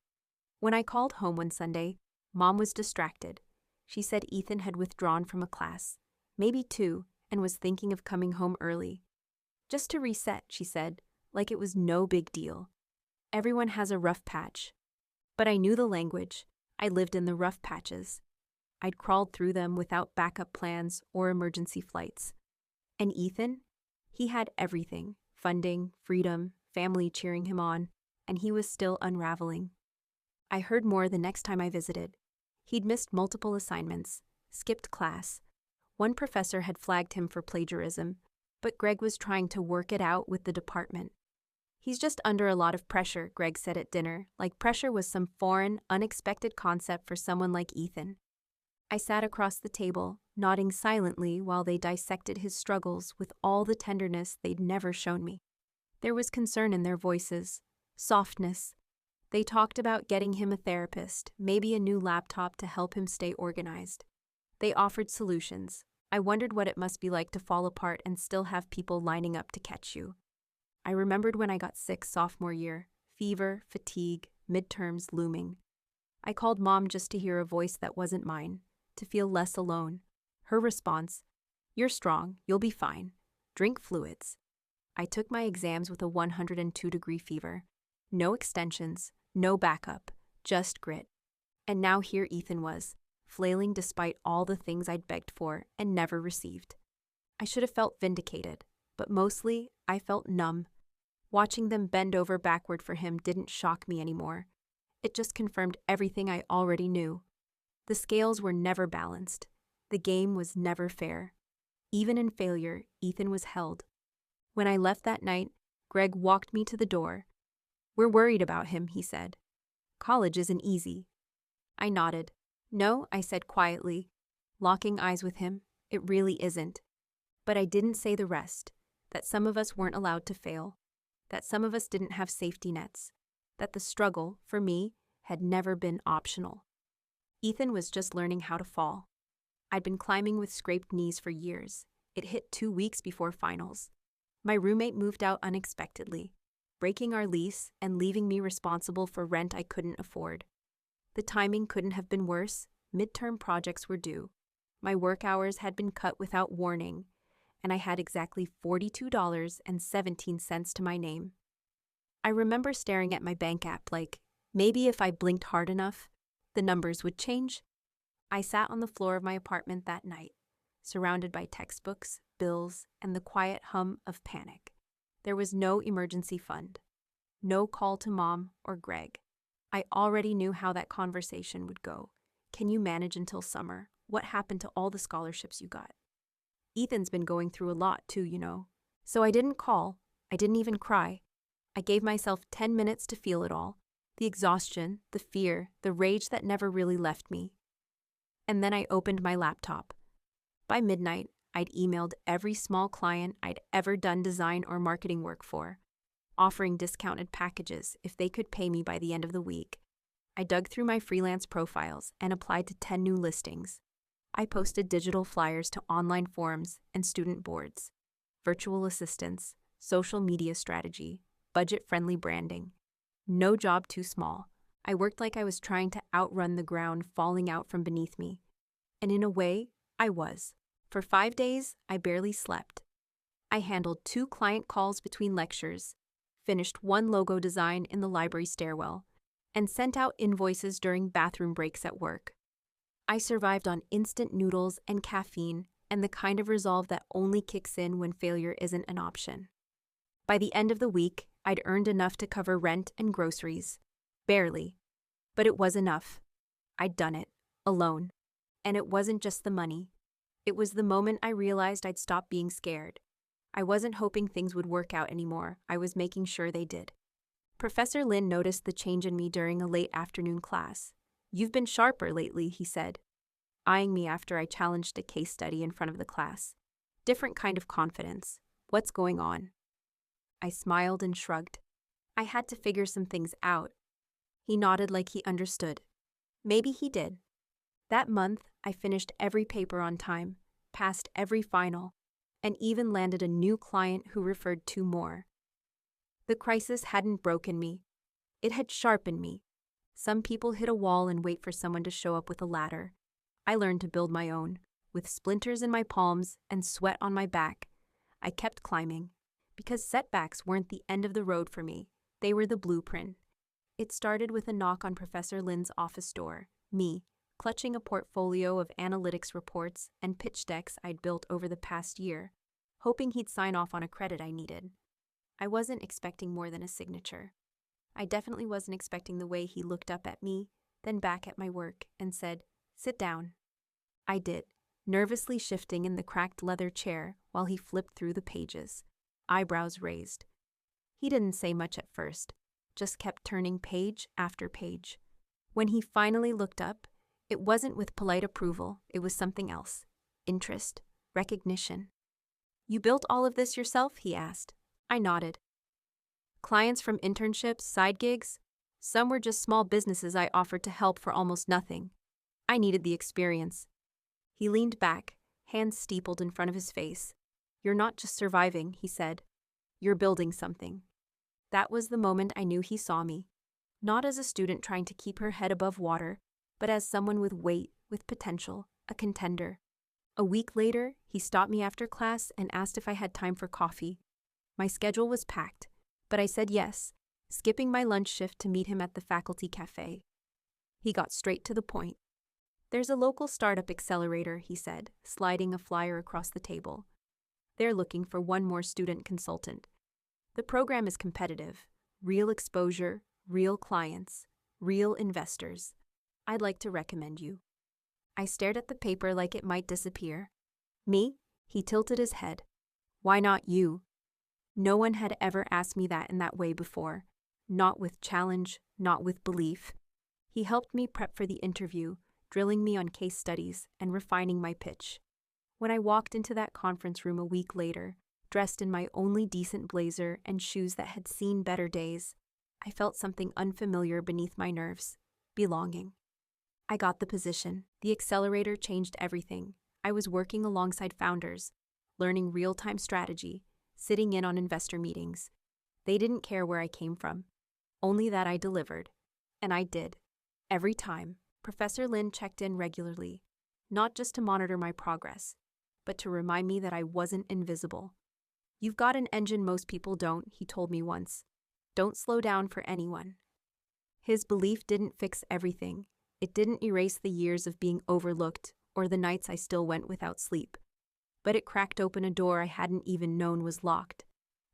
When I called home one Sunday, Mom was distracted. She said Ethan had withdrawn from a class, maybe 2, and was thinking of coming home early. Just to reset, she said, like it was no big deal. Everyone has a rough patch. But I knew the language. I lived in the rough patches. I'd crawled through them without backup plans or emergency flights. And Ethan? He had everything, funding, freedom, family cheering him on, and he was still unraveling. I heard more the next time I visited. He'd missed multiple assignments, skipped class. One professor had flagged him for plagiarism, but Greg was trying to work it out with the department. He's just under a lot of pressure, Greg said at dinner, like pressure was some foreign, unexpected concept for someone like Ethan. I sat across the table, nodding silently while they dissected his struggles with all the tenderness they'd never shown me. There was concern in their voices, softness. They talked about getting him a therapist, maybe a new laptop to help him stay organized. They offered solutions. I wondered what it must be like to fall apart and still have people lining up to catch you. I remembered when I got sick sophomore year, fever, fatigue, midterms looming. I called Mom just to hear a voice that wasn't mine, to feel less alone. Her response, "You're strong, you'll be fine. Drink fluids." I took my exams with a 102-degree fever. No extensions, no backup, just grit. And now here Ethan was, flailing despite all the things I'd begged for and never received. I should have felt vindicated, but mostly I felt numb. Watching them bend over backward for him didn't shock me anymore. It just confirmed everything I already knew. The scales were never balanced. The game was never fair. Even in failure, Ethan was held. When I left that night, Greg walked me to the door. "We're worried about him," he said. "College isn't easy." I nodded. "No," I said quietly, locking eyes with him, "it really isn't." But I didn't say the rest, that some of us weren't allowed to fail, that some of us didn't have safety nets, that the struggle, for me, had never been optional. Ethan was just learning how to fall. I'd been climbing with scraped knees for years. It hit 2 weeks before finals. My roommate moved out unexpectedly, breaking our lease and leaving me responsible for rent I couldn't afford. The timing couldn't have been worse. Midterm projects were due. My work hours had been cut without warning, and I had exactly $42.17 to my name. I remember staring at my bank app like, maybe if I blinked hard enough, the numbers would change. I sat on the floor of my apartment that night, surrounded by textbooks, bills, and the quiet hum of panic. There was no emergency fund, no call to Mom or Greg. I already knew how that conversation would go. Can you manage until summer? What happened to all the scholarships you got? Ethan's been going through a lot too, you know. So I didn't call. I didn't even cry. I gave myself 10 minutes to feel it all. The exhaustion, the fear, the rage that never really left me. And then I opened my laptop. By midnight, I'd emailed every small client I'd ever done design or marketing work for, offering discounted packages if they could pay me by the end of the week. I dug through my freelance profiles and applied to 10 new listings. I posted digital flyers to online forums and student boards, virtual assistants, social media strategy, budget-friendly branding. No job too small. I worked like I was trying to outrun the ground falling out from beneath me. And in a way, I was. For 5 days, I barely slept. I handled 2 client calls between lectures, finished 1 logo design in the library stairwell, and sent out invoices during bathroom breaks at work. I survived on instant noodles and caffeine and the kind of resolve that only kicks in when failure isn't an option. By the end of the week, I'd earned enough to cover rent and groceries. Barely. But it was enough. I'd done it, alone. And it wasn't just the money. It was the moment I realized I'd stopped being scared. I wasn't hoping things would work out anymore. I was making sure they did. Professor Lin noticed the change in me during a late afternoon class. "You've been sharper lately," he said, eyeing me after I challenged a case study in front of the class. "Different kind of confidence. What's going on?" I smiled and shrugged. I had to figure some things out. He nodded like he understood. Maybe he did. That month, I finished every paper on time, passed every final, and even landed a new client who referred 2 more. The crisis hadn't broken me. It had sharpened me. Some people hit a wall and wait for someone to show up with a ladder. I learned to build my own, with splinters in my palms and sweat on my back. I kept climbing, because setbacks weren't the end of the road for me. They were the blueprint. It started with a knock on Professor Lin's office door, me, clutching a portfolio of analytics reports and pitch decks I'd built over the past year, hoping he'd sign off on a credit I needed. I wasn't expecting more than a signature. I definitely wasn't expecting the way he looked up at me, then back at my work, and said, "Sit down." I did, nervously shifting in the cracked leather chair while he flipped through the pages, eyebrows raised. He didn't say much at first, just kept turning page after page. When he finally looked up, it wasn't with polite approval, it was something else. Interest, recognition. "You built all of this yourself?" he asked. I nodded. Clients from internships, side gigs? Some were just small businesses I offered to help for almost nothing. I needed the experience. He leaned back, hands steepled in front of his face. "You're not just surviving," he said. "You're building something." That was the moment I knew he saw me. Not as a student trying to keep her head above water, but as someone with weight, with potential, a contender. A week later, he stopped me after class and asked if I had time for coffee. My schedule was packed, but I said yes, skipping my lunch shift to meet him at the faculty cafe. He got straight to the point. "There's a local startup accelerator," he said, sliding a flyer across the table. "They're looking for 1 more student consultant. The program is competitive. Real exposure, real clients, real investors. I'd like to recommend you." I stared at the paper like it might disappear. "Me?" He tilted his head. "Why not you?" No one had ever asked me that in that way before. Not with challenge, not with belief. He helped me prep for the interview, drilling me on case studies and refining my pitch. When I walked into that conference room a week later, dressed in my only decent blazer and shoes that had seen better days, I felt something unfamiliar beneath my nerves. Belonging. I got the position. The accelerator changed everything. I was working alongside founders, learning real-time strategy, sitting in on investor meetings. They didn't care where I came from, only that I delivered. And I did. Every time, Professor Lin checked in regularly, not just to monitor my progress, but to remind me that I wasn't invisible. "You've got an engine most people don't," he told me once. Don't slow down for anyone. His belief didn't fix everything. It didn't erase the years of being overlooked or the nights I still went without sleep. But it cracked open a door I hadn't even known was locked.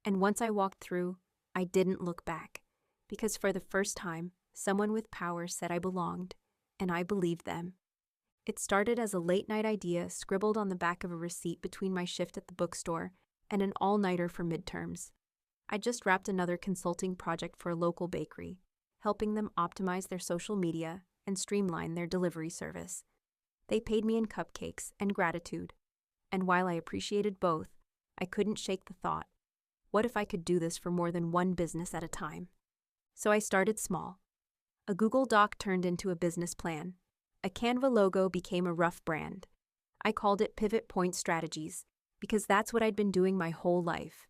And once I walked through, I didn't look back. Because for the first time, someone with power said I belonged, and I believed them. It started as a late-night idea scribbled on the back of a receipt between my shift at the bookstore and an all-nighter for midterms. I just wrapped another consulting project for a local bakery, helping them optimize their social media and streamline their delivery service. They paid me in cupcakes and gratitude, and while I appreciated both, I couldn't shake the thought, what if I could do this for more than one business at a time? So I started small. A Google Doc turned into a business plan. A Canva logo became a rough brand. I called it Pivot Point Strategies because that's what I'd been doing my whole life,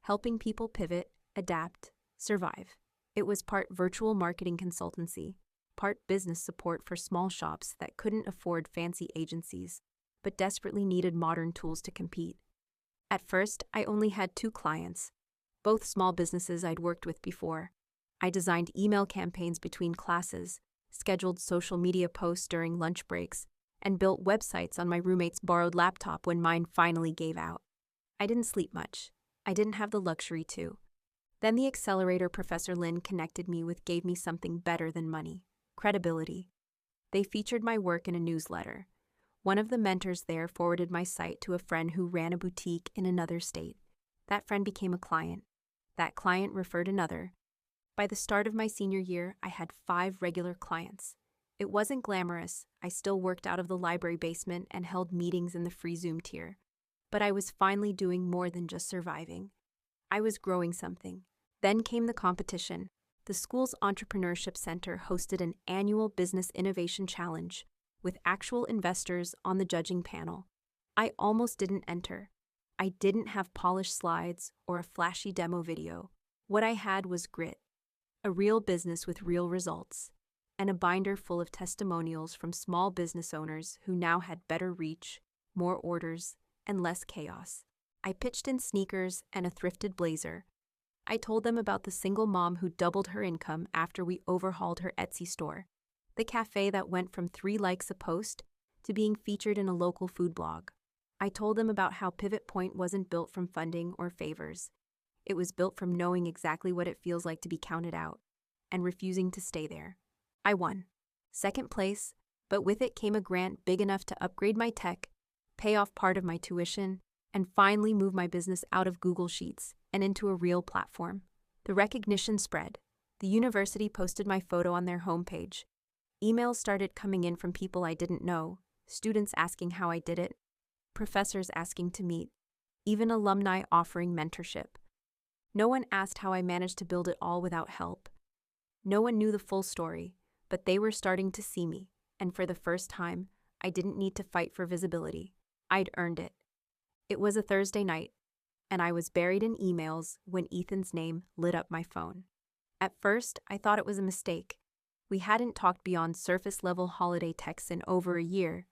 helping people pivot, adapt, survive. It was part virtual marketing consultancy, part business support for small shops that couldn't afford fancy agencies, but desperately needed modern tools to compete. At first, I only had 2 clients, both small businesses I'd worked with before. I designed email campaigns between classes, scheduled social media posts during lunch breaks, and built websites on my roommate's borrowed laptop when mine finally gave out. I didn't sleep much. I didn't have the luxury to. Then the accelerator Professor Lin connected me with gave me something better than money: credibility. They featured my work in a newsletter. One of the mentors there forwarded my site to a friend who ran a boutique in another state. That friend became a client. That client referred another. By the start of my senior year, I had 5 regular clients. It wasn't glamorous. I still worked out of the library basement and held meetings in the free Zoom tier. But I was finally doing more than just surviving. I was growing something. Then came the competition. The school's entrepreneurship center hosted an annual business innovation challenge with actual investors on the judging panel. I almost didn't enter. I didn't have polished slides or a flashy demo video. What I had was grit. A real business with real results, and a binder full of testimonials from small business owners who now had better reach, more orders, and less chaos. I pitched in sneakers and a thrifted blazer. I told them about the single mom who doubled her income after we overhauled her Etsy store, the cafe that went from 3 likes a post to being featured in a local food blog. I told them about how Pivot Point wasn't built from funding or favors. It was built from knowing exactly what it feels like to be counted out and refusing to stay there. I won. 2nd place, but with it came a grant big enough to upgrade my tech, pay off part of my tuition, and finally move my business out of Google Sheets and into a real platform. The recognition spread. The university posted my photo on their homepage. Emails started coming in from people I didn't know, students asking how I did it, professors asking to meet, even alumni offering mentorship. No one asked how I managed to build it all without help. No one knew the full story, but they were starting to see me, and for the first time, I didn't need to fight for visibility. I'd earned it. It was a Thursday night, and I was buried in emails when Ethan's name lit up my phone. At first, I thought it was a mistake. We hadn't talked beyond surface-level holiday texts in over a year.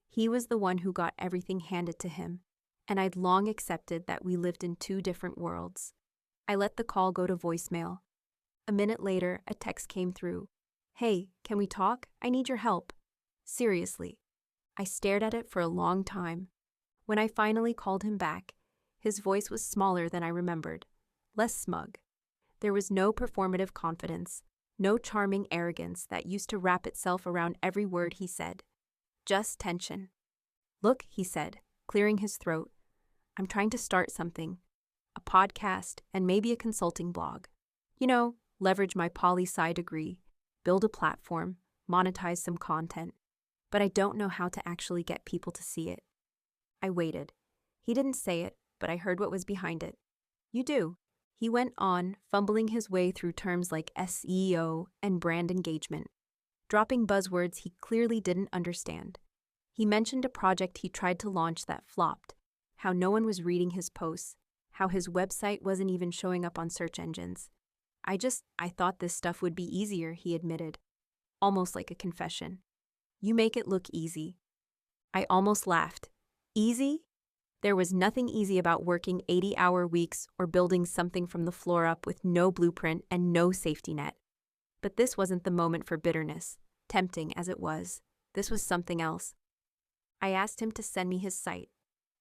He was the one who got everything handed to him, and I'd long accepted that we lived in 2 different worlds. I let the call go to voicemail. A minute later, a text came through. "Hey, can we talk? I need your help." Seriously. I stared at it for a long time. When I finally called him back, his voice was smaller than I remembered, less smug. There was no performative confidence, no charming arrogance that used to wrap itself around every word he said. Just tension. "Look," he said, clearing his throat, "I'm trying to start something. A podcast, and maybe a consulting blog. You know, leverage my poli-sci degree, build a platform, monetize some content. But I don't know how to actually get people to see it." I waited. He didn't say it, but I heard what was behind it. "You do." He went on, fumbling his way through terms like SEO and brand engagement, dropping buzzwords he clearly didn't understand. He mentioned a project he tried to launch that flopped, how no one was reading his posts, how his website wasn't even showing up on search engines. I thought this stuff would be easier, he admitted, almost like a confession. "You make it look easy." I almost laughed. "Easy?" There was nothing easy about working 80-hour weeks or building something from the floor up with no blueprint and no safety net. But this wasn't the moment for bitterness, tempting as it was. This was something else. I asked him to send me his site.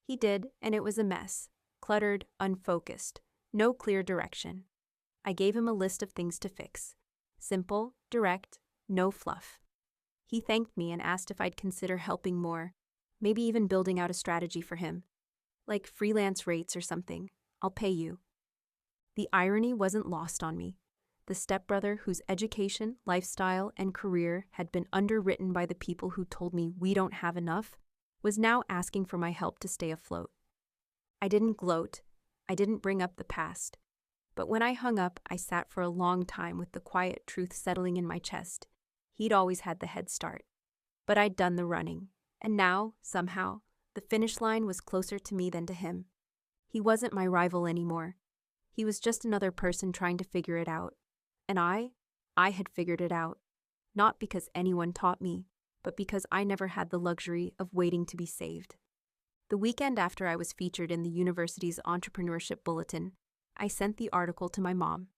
He did, and it was a mess. Cluttered, unfocused, no clear direction. I gave him a list of things to fix. Simple, direct, no fluff. He thanked me and asked if I'd consider helping more, maybe even building out a strategy for him. Like freelance rates or something. I'll pay you. The irony wasn't lost on me. The stepbrother whose education, lifestyle, and career had been underwritten by the people who told me we don't have enough was now asking for my help to stay afloat. I didn't gloat. I didn't bring up the past. But when I hung up, I sat for a long time with the quiet truth settling in my chest. He'd always had the head start. But I'd done the running. And now, somehow, the finish line was closer to me than to him. He wasn't my rival anymore. He was just another person trying to figure it out. And I had figured it out. Not because anyone taught me, but because I never had the luxury of waiting to be saved. The weekend after I was featured in the university's entrepreneurship bulletin, I sent the article to my mom.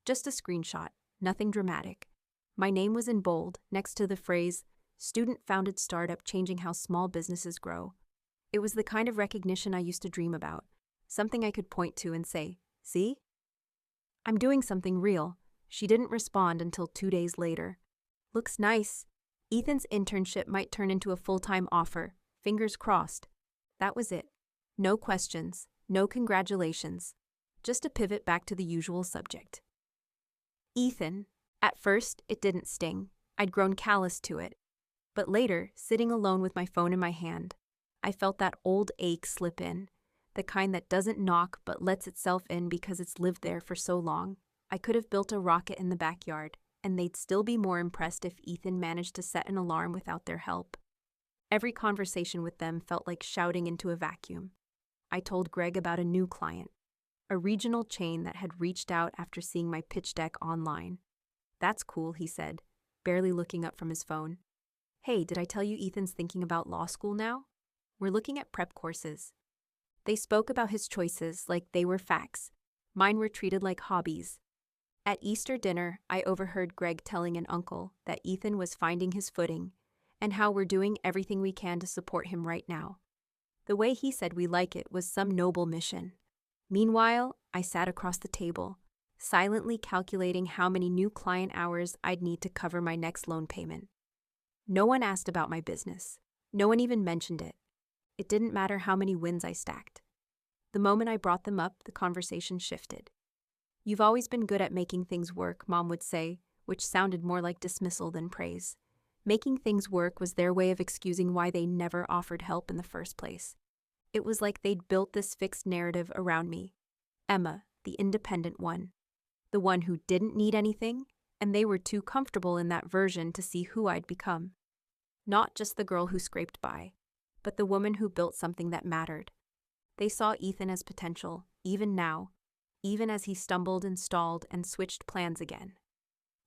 Just a screenshot, nothing dramatic. My name was in bold, next to the phrase, "Student-founded startup changing how small businesses grow." It was the kind of recognition I used to dream about, something I could point to and say, "See? I'm doing something real." She didn't respond until 2 days later. "Looks nice. Ethan's internship might turn into a full-time offer. Fingers crossed." That was it. No questions, no congratulations. Just a pivot back to the usual subject. Ethan. At first, it didn't sting. I'd grown callous to it. But later, sitting alone with my phone in my hand, I felt that old ache slip in, the kind that doesn't knock but lets itself in because it's lived there for so long. I could have built a rocket in the backyard, and they'd still be more impressed if Ethan managed to set an alarm without their help. Every conversation with them felt like shouting into a vacuum. I told Greg about a new client, a regional chain that had reached out after seeing my pitch deck online. "That's cool," he said, barely looking up from his phone. "Hey, did I tell you Ethan's thinking about law school now? We're looking at prep courses." They spoke about his choices like they were facts. Mine were treated like hobbies. At Easter dinner, I overheard Greg telling an uncle that Ethan was finding his footing and how we're doing everything we can to support him right now. The way he said we like it was some noble mission. Meanwhile, I sat across the table, silently calculating how many new client hours I'd need to cover my next loan payment. No one asked about my business. No one even mentioned it. It didn't matter how many wins I stacked. The moment I brought them up, the conversation shifted. "You've always been good at making things work," Mom would say, which sounded more like dismissal than praise. Making things work was their way of excusing why they never offered help in the first place. It was like they'd built this fixed narrative around me. Emma, the independent one. The one who didn't need anything, and they were too comfortable in that version to see who I'd become. Not just the girl who scraped by, but the woman who built something that mattered. They saw Ethan as potential, even now, even as he stumbled and stalled and switched plans again.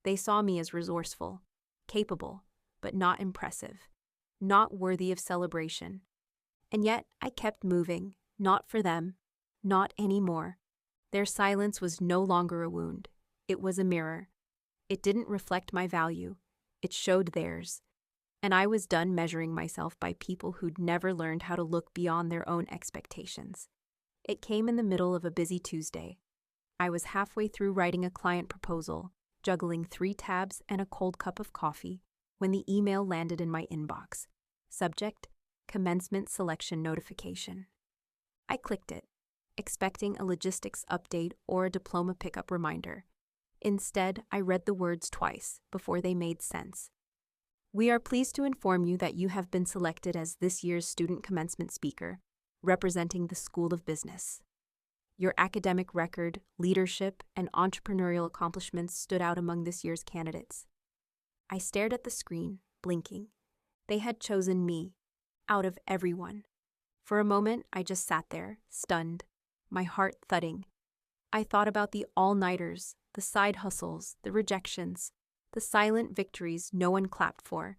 They saw me as resourceful, capable, but not impressive, not worthy of celebration. And yet I kept moving, not for them, not anymore. Their silence was no longer a wound. It was a mirror. It didn't reflect my value. It showed theirs. And I was done measuring myself by people who'd never learned how to look beyond their own expectations. It came in the middle of a busy Tuesday. I was halfway through writing a client proposal, juggling 3 tabs and a cold cup of coffee, when the email landed in my inbox. Subject: Commencement Selection Notification. I clicked it, expecting a logistics update or a diploma pickup reminder. Instead, I read the words twice before they made sense. "We are pleased to inform you that you have been selected as this year's student commencement speaker, representing the School of Business. Your academic record, leadership, and entrepreneurial accomplishments stood out among this year's candidates." I stared at the screen, blinking. They had chosen me, out of everyone. For a moment, I just sat there, stunned, my heart thudding. I thought about the all-nighters, the side hustles, the rejections, the silent victories no one clapped for.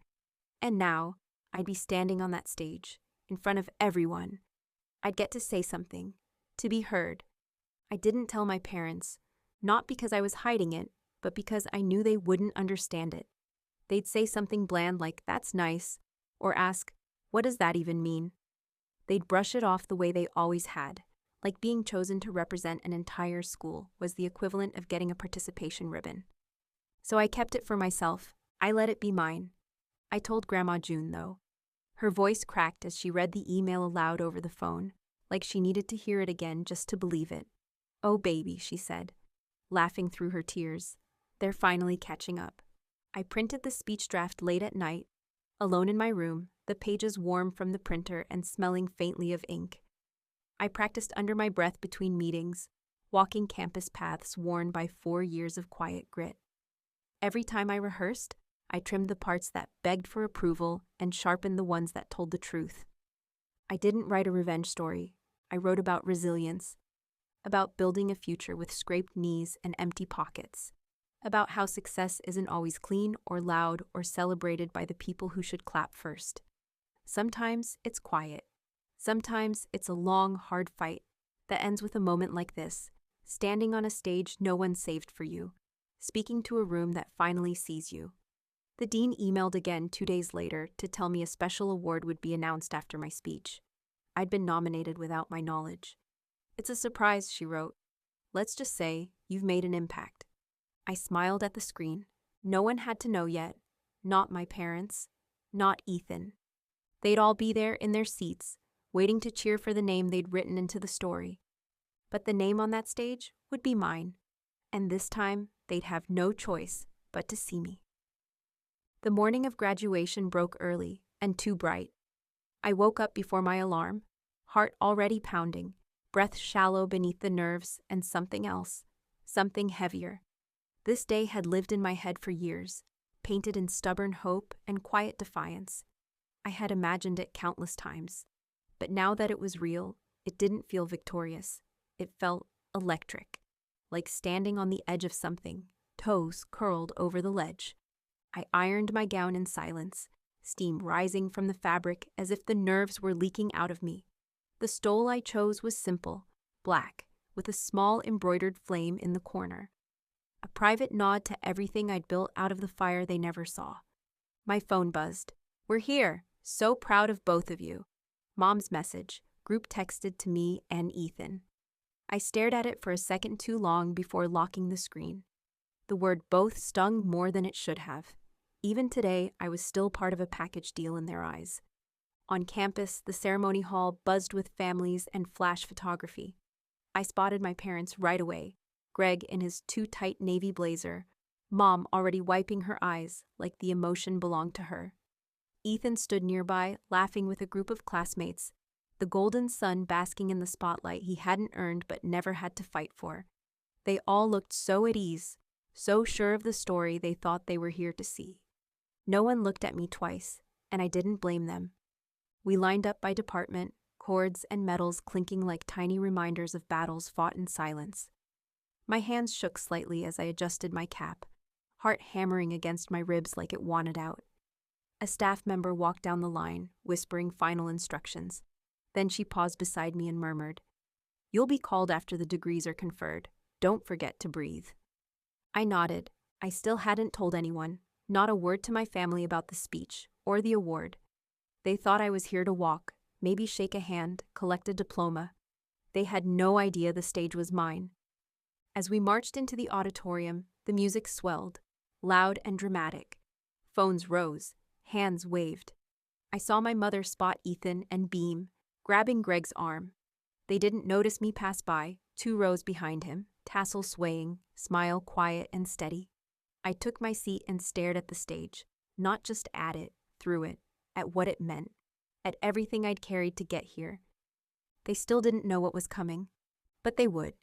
And now, I'd be standing on that stage, in front of everyone. I'd get to say something, to be heard. I didn't tell my parents, not because I was hiding it, but because I knew they wouldn't understand it. They'd say something bland like, "That's nice," or ask, "What does that even mean?" They'd brush it off the way they always had, like being chosen to represent an entire school was the equivalent of getting a participation ribbon. So I kept it for myself. I let it be mine. I told Grandma June, though. Her voice cracked as she read the email aloud over the phone, like she needed to hear it again just to believe it. "Oh, baby," she said, laughing through her tears. "They're finally catching up." I printed the speech draft late at night, alone in my room, the pages warm from the printer and smelling faintly of ink. I practiced under my breath between meetings, walking campus paths worn by 4 years of quiet grit. Every time I rehearsed, I trimmed the parts that begged for approval and sharpened the ones that told the truth. I didn't write a revenge story. I wrote about resilience, about building a future with scraped knees and empty pockets, about how success isn't always clean or loud or celebrated by the people who should clap first. Sometimes it's quiet. Sometimes it's a long, hard fight that ends with a moment like this, standing on a stage no one saved for you, speaking to a room that finally sees you. The dean emailed again 2 days later to tell me a special award would be announced after my speech. I'd been nominated without my knowledge. "It's a surprise," she wrote. "Let's just say you've made an impact." I smiled at the screen. No one had to know yet. Not my parents. Not Ethan. They'd all be there in their seats, waiting to cheer for the name they'd written into the story. But the name on that stage would be mine. And this time, they'd have no choice but to see me. The morning of graduation broke early and too bright. I woke up before my alarm, heart already pounding, breath shallow beneath the nerves, and something else, something heavier. This day had lived in my head for years, painted in stubborn hope and quiet defiance. I had imagined it countless times, but now that it was real, it didn't feel victorious. It felt electric, like standing on the edge of something, toes curled over the ledge. I ironed my gown in silence, steam rising from the fabric as if the nerves were leaking out of me. The stole I chose was simple, black, with a small embroidered flame in the corner. A private nod to everything I'd built out of the fire they never saw. My phone buzzed. "We're here. So proud of both of you." Mom's message, group texted to me and Ethan. I stared at it for a second too long before locking the screen. The word both stung more than it should have. Even today, I was still part of a package deal in their eyes. On campus, the ceremony hall buzzed with families and flash photography. I spotted my parents right away, Greg in his too tight navy blazer, Mom already wiping her eyes like the emotion belonged to her. Ethan stood nearby, laughing with a group of classmates, the golden sun basking in the spotlight he hadn't earned but never had to fight for. They all looked so at ease, so sure of the story they thought they were here to see. No one looked at me twice, and I didn't blame them. We lined up by department, cords and medals clinking like tiny reminders of battles fought in silence. My hands shook slightly as I adjusted my cap, heart hammering against my ribs like it wanted out. A staff member walked down the line, whispering final instructions. Then she paused beside me and murmured, "You'll be called after the degrees are conferred. Don't forget to breathe." I nodded. I still hadn't told anyone, not a word to my family about the speech or the award. They thought I was here to walk, maybe shake a hand, collect a diploma. They had no idea the stage was mine. As we marched into the auditorium, the music swelled, loud and dramatic. Phones rose, hands waved. I saw my mother spot Ethan and beam, grabbing Greg's arm. They didn't notice me pass by, 2 rows behind him, tassel swaying, smile quiet and steady. I took my seat and stared at the stage, not just at it, through it, at what it meant, at everything I'd carried to get here. They still didn't know what was coming, but they would.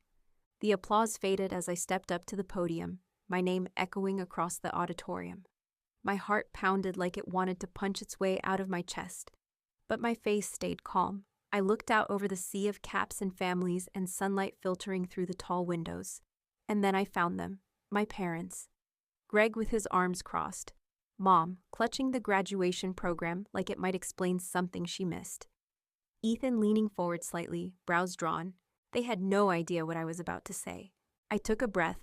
The applause faded as I stepped up to the podium, my name echoing across the auditorium. My heart pounded like it wanted to punch its way out of my chest, but my face stayed calm. I looked out over the sea of caps and families and sunlight filtering through the tall windows. And then I found them, my parents. Greg with his arms crossed, Mom clutching the graduation program like it might explain something she missed. Ethan leaning forward slightly, brows drawn. They had no idea what I was about to say. I took a breath,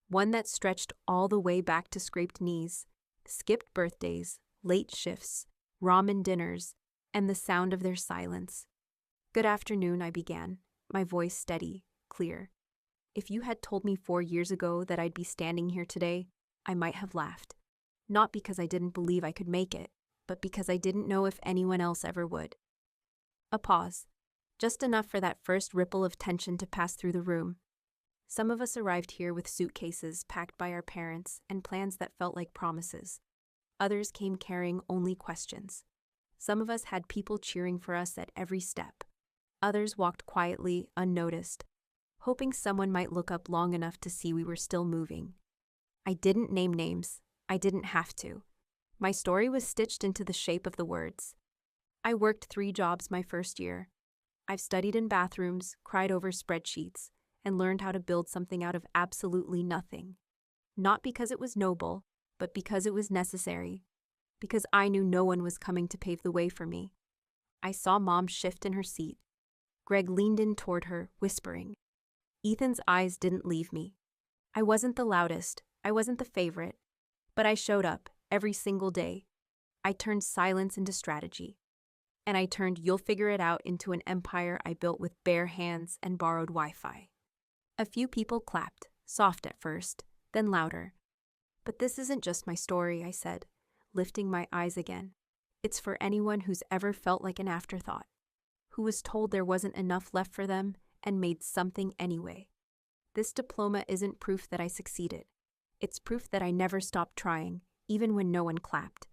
one that stretched all the way back to scraped knees, skipped birthdays, late shifts, ramen dinners, and the sound of their silence. "Good afternoon," I began, my voice steady, clear. If you had told me 4 years ago that I'd be standing here today, I might have laughed. Not because I didn't believe I could make it, but because I didn't know if anyone else ever would. A pause, just enough for that first ripple of tension to pass through the room. Some of us arrived here with suitcases packed by our parents and plans that felt like promises. Others came carrying only questions. Some of us had people cheering for us at every step. Others walked quietly, unnoticed, hoping someone might look up long enough to see we were still moving. I didn't name names. I didn't have to. My story was stitched into the shape of the words. I worked 3 jobs my first year. I've studied in bathrooms, cried over spreadsheets, and learned how to build something out of absolutely nothing. Not because it was noble, but because it was necessary. Because I knew no one was coming to pave the way for me. I saw Mom shift in her seat. Greg leaned in toward her, whispering. Ethan's eyes didn't leave me. I wasn't the loudest, I wasn't the favorite, but I showed up every single day. I turned silence into strategy. And I turned "you'll figure it out" into an empire I built with bare hands and borrowed Wi-Fi. A few people clapped, soft at first, then louder. "But this isn't just my story," I said, lifting my eyes again. "It's for anyone who's ever felt like an afterthought, who was told there wasn't enough left for them and made something anyway. This diploma isn't proof that I succeeded. It's proof that I never stopped trying, even when no one clapped."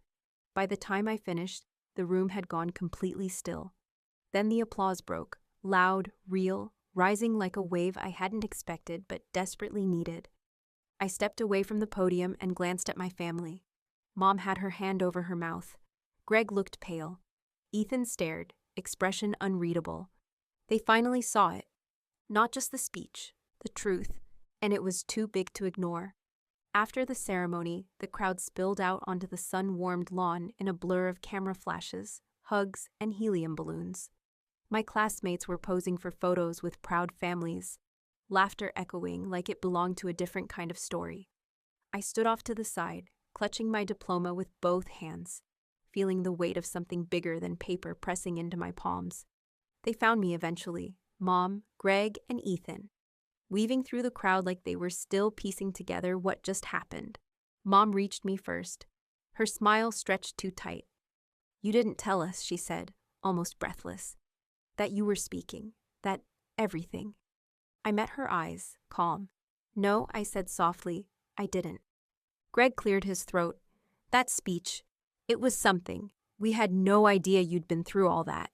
By the time I finished, the room had gone completely still. Then the applause broke, loud, real, rising like a wave I hadn't expected but desperately needed. I stepped away from the podium and glanced at my family. Mom had her hand over her mouth. Greg looked pale. Ethan stared, expression unreadable. They finally saw it. Not just the speech, the truth, and it was too big to ignore. After the ceremony, the crowd spilled out onto the sun-warmed lawn in a blur of camera flashes, hugs, and helium balloons. My classmates were posing for photos with proud families, laughter echoing like it belonged to a different kind of story. I stood off to the side, clutching my diploma with both hands, feeling the weight of something bigger than paper pressing into my palms. They found me eventually, Mom, Greg, and Ethan, weaving through the crowd like they were still piecing together what just happened. Mom reached me first. Her smile stretched too tight. "You didn't tell us," she said, almost breathless, "that you were speaking, that everything." I met her eyes, calm. "No," I said softly, "I didn't." Greg cleared his throat. "That speech, it was something. We had no idea you'd been through all that."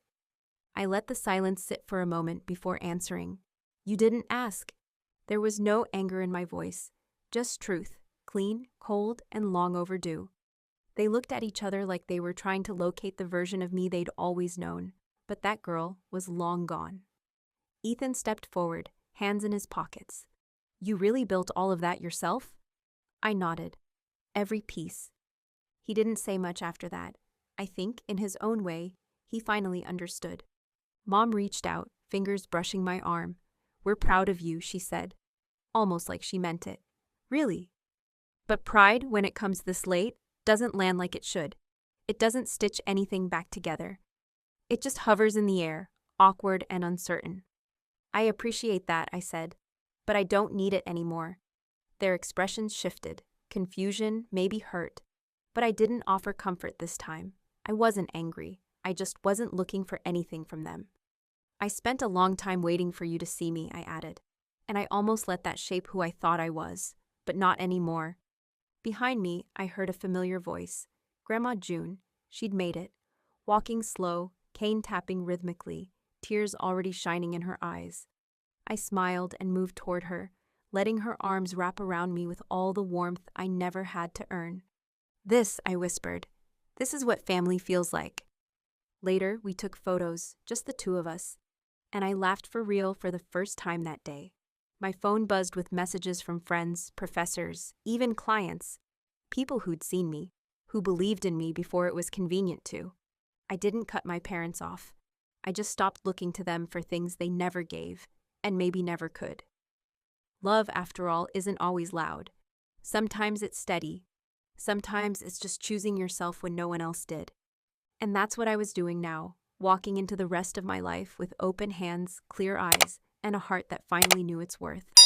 I let the silence sit for a moment before answering. "You didn't ask." There was no anger in my voice, just truth, clean, cold, and long overdue. They looked at each other like they were trying to locate the version of me they'd always known, but that girl was long gone. Ethan stepped forward, hands in his pockets. "You really built all of that yourself?" I nodded. Every piece. He didn't say much after that. I think, in his own way, he finally understood. Mom reached out, fingers brushing my arm. "We're proud of you," she said, almost like she meant it. Really. But pride, when it comes this late, doesn't land like it should. It doesn't stitch anything back together. It just hovers in the air, awkward and uncertain. "I appreciate that," I said, "but I don't need it anymore." Their expressions shifted, confusion, maybe hurt. But I didn't offer comfort this time. I wasn't angry. I just wasn't looking for anything from them. "I spent a long time waiting for you to see me," I added. And I almost let that shape who I thought I was, but not anymore. Behind me, I heard a familiar voice. Grandma June. She'd made it. Walking slow, cane tapping rhythmically, tears already shining in her eyes. I smiled and moved toward her, letting her arms wrap around me with all the warmth I never had to earn. "This," I whispered. "This is what family feels like." Later, we took photos, just the two of us, and I laughed for real for the first time that day. My phone buzzed with messages from friends, professors, even clients, people who'd seen me, who believed in me before it was convenient to. I didn't cut my parents off. I just stopped looking to them for things they never gave, and maybe never could. Love, after all, isn't always loud. Sometimes it's steady. Sometimes it's just choosing yourself when no one else did. And that's what I was doing now, walking into the rest of my life with open hands, clear eyes, and a heart that finally knew its worth.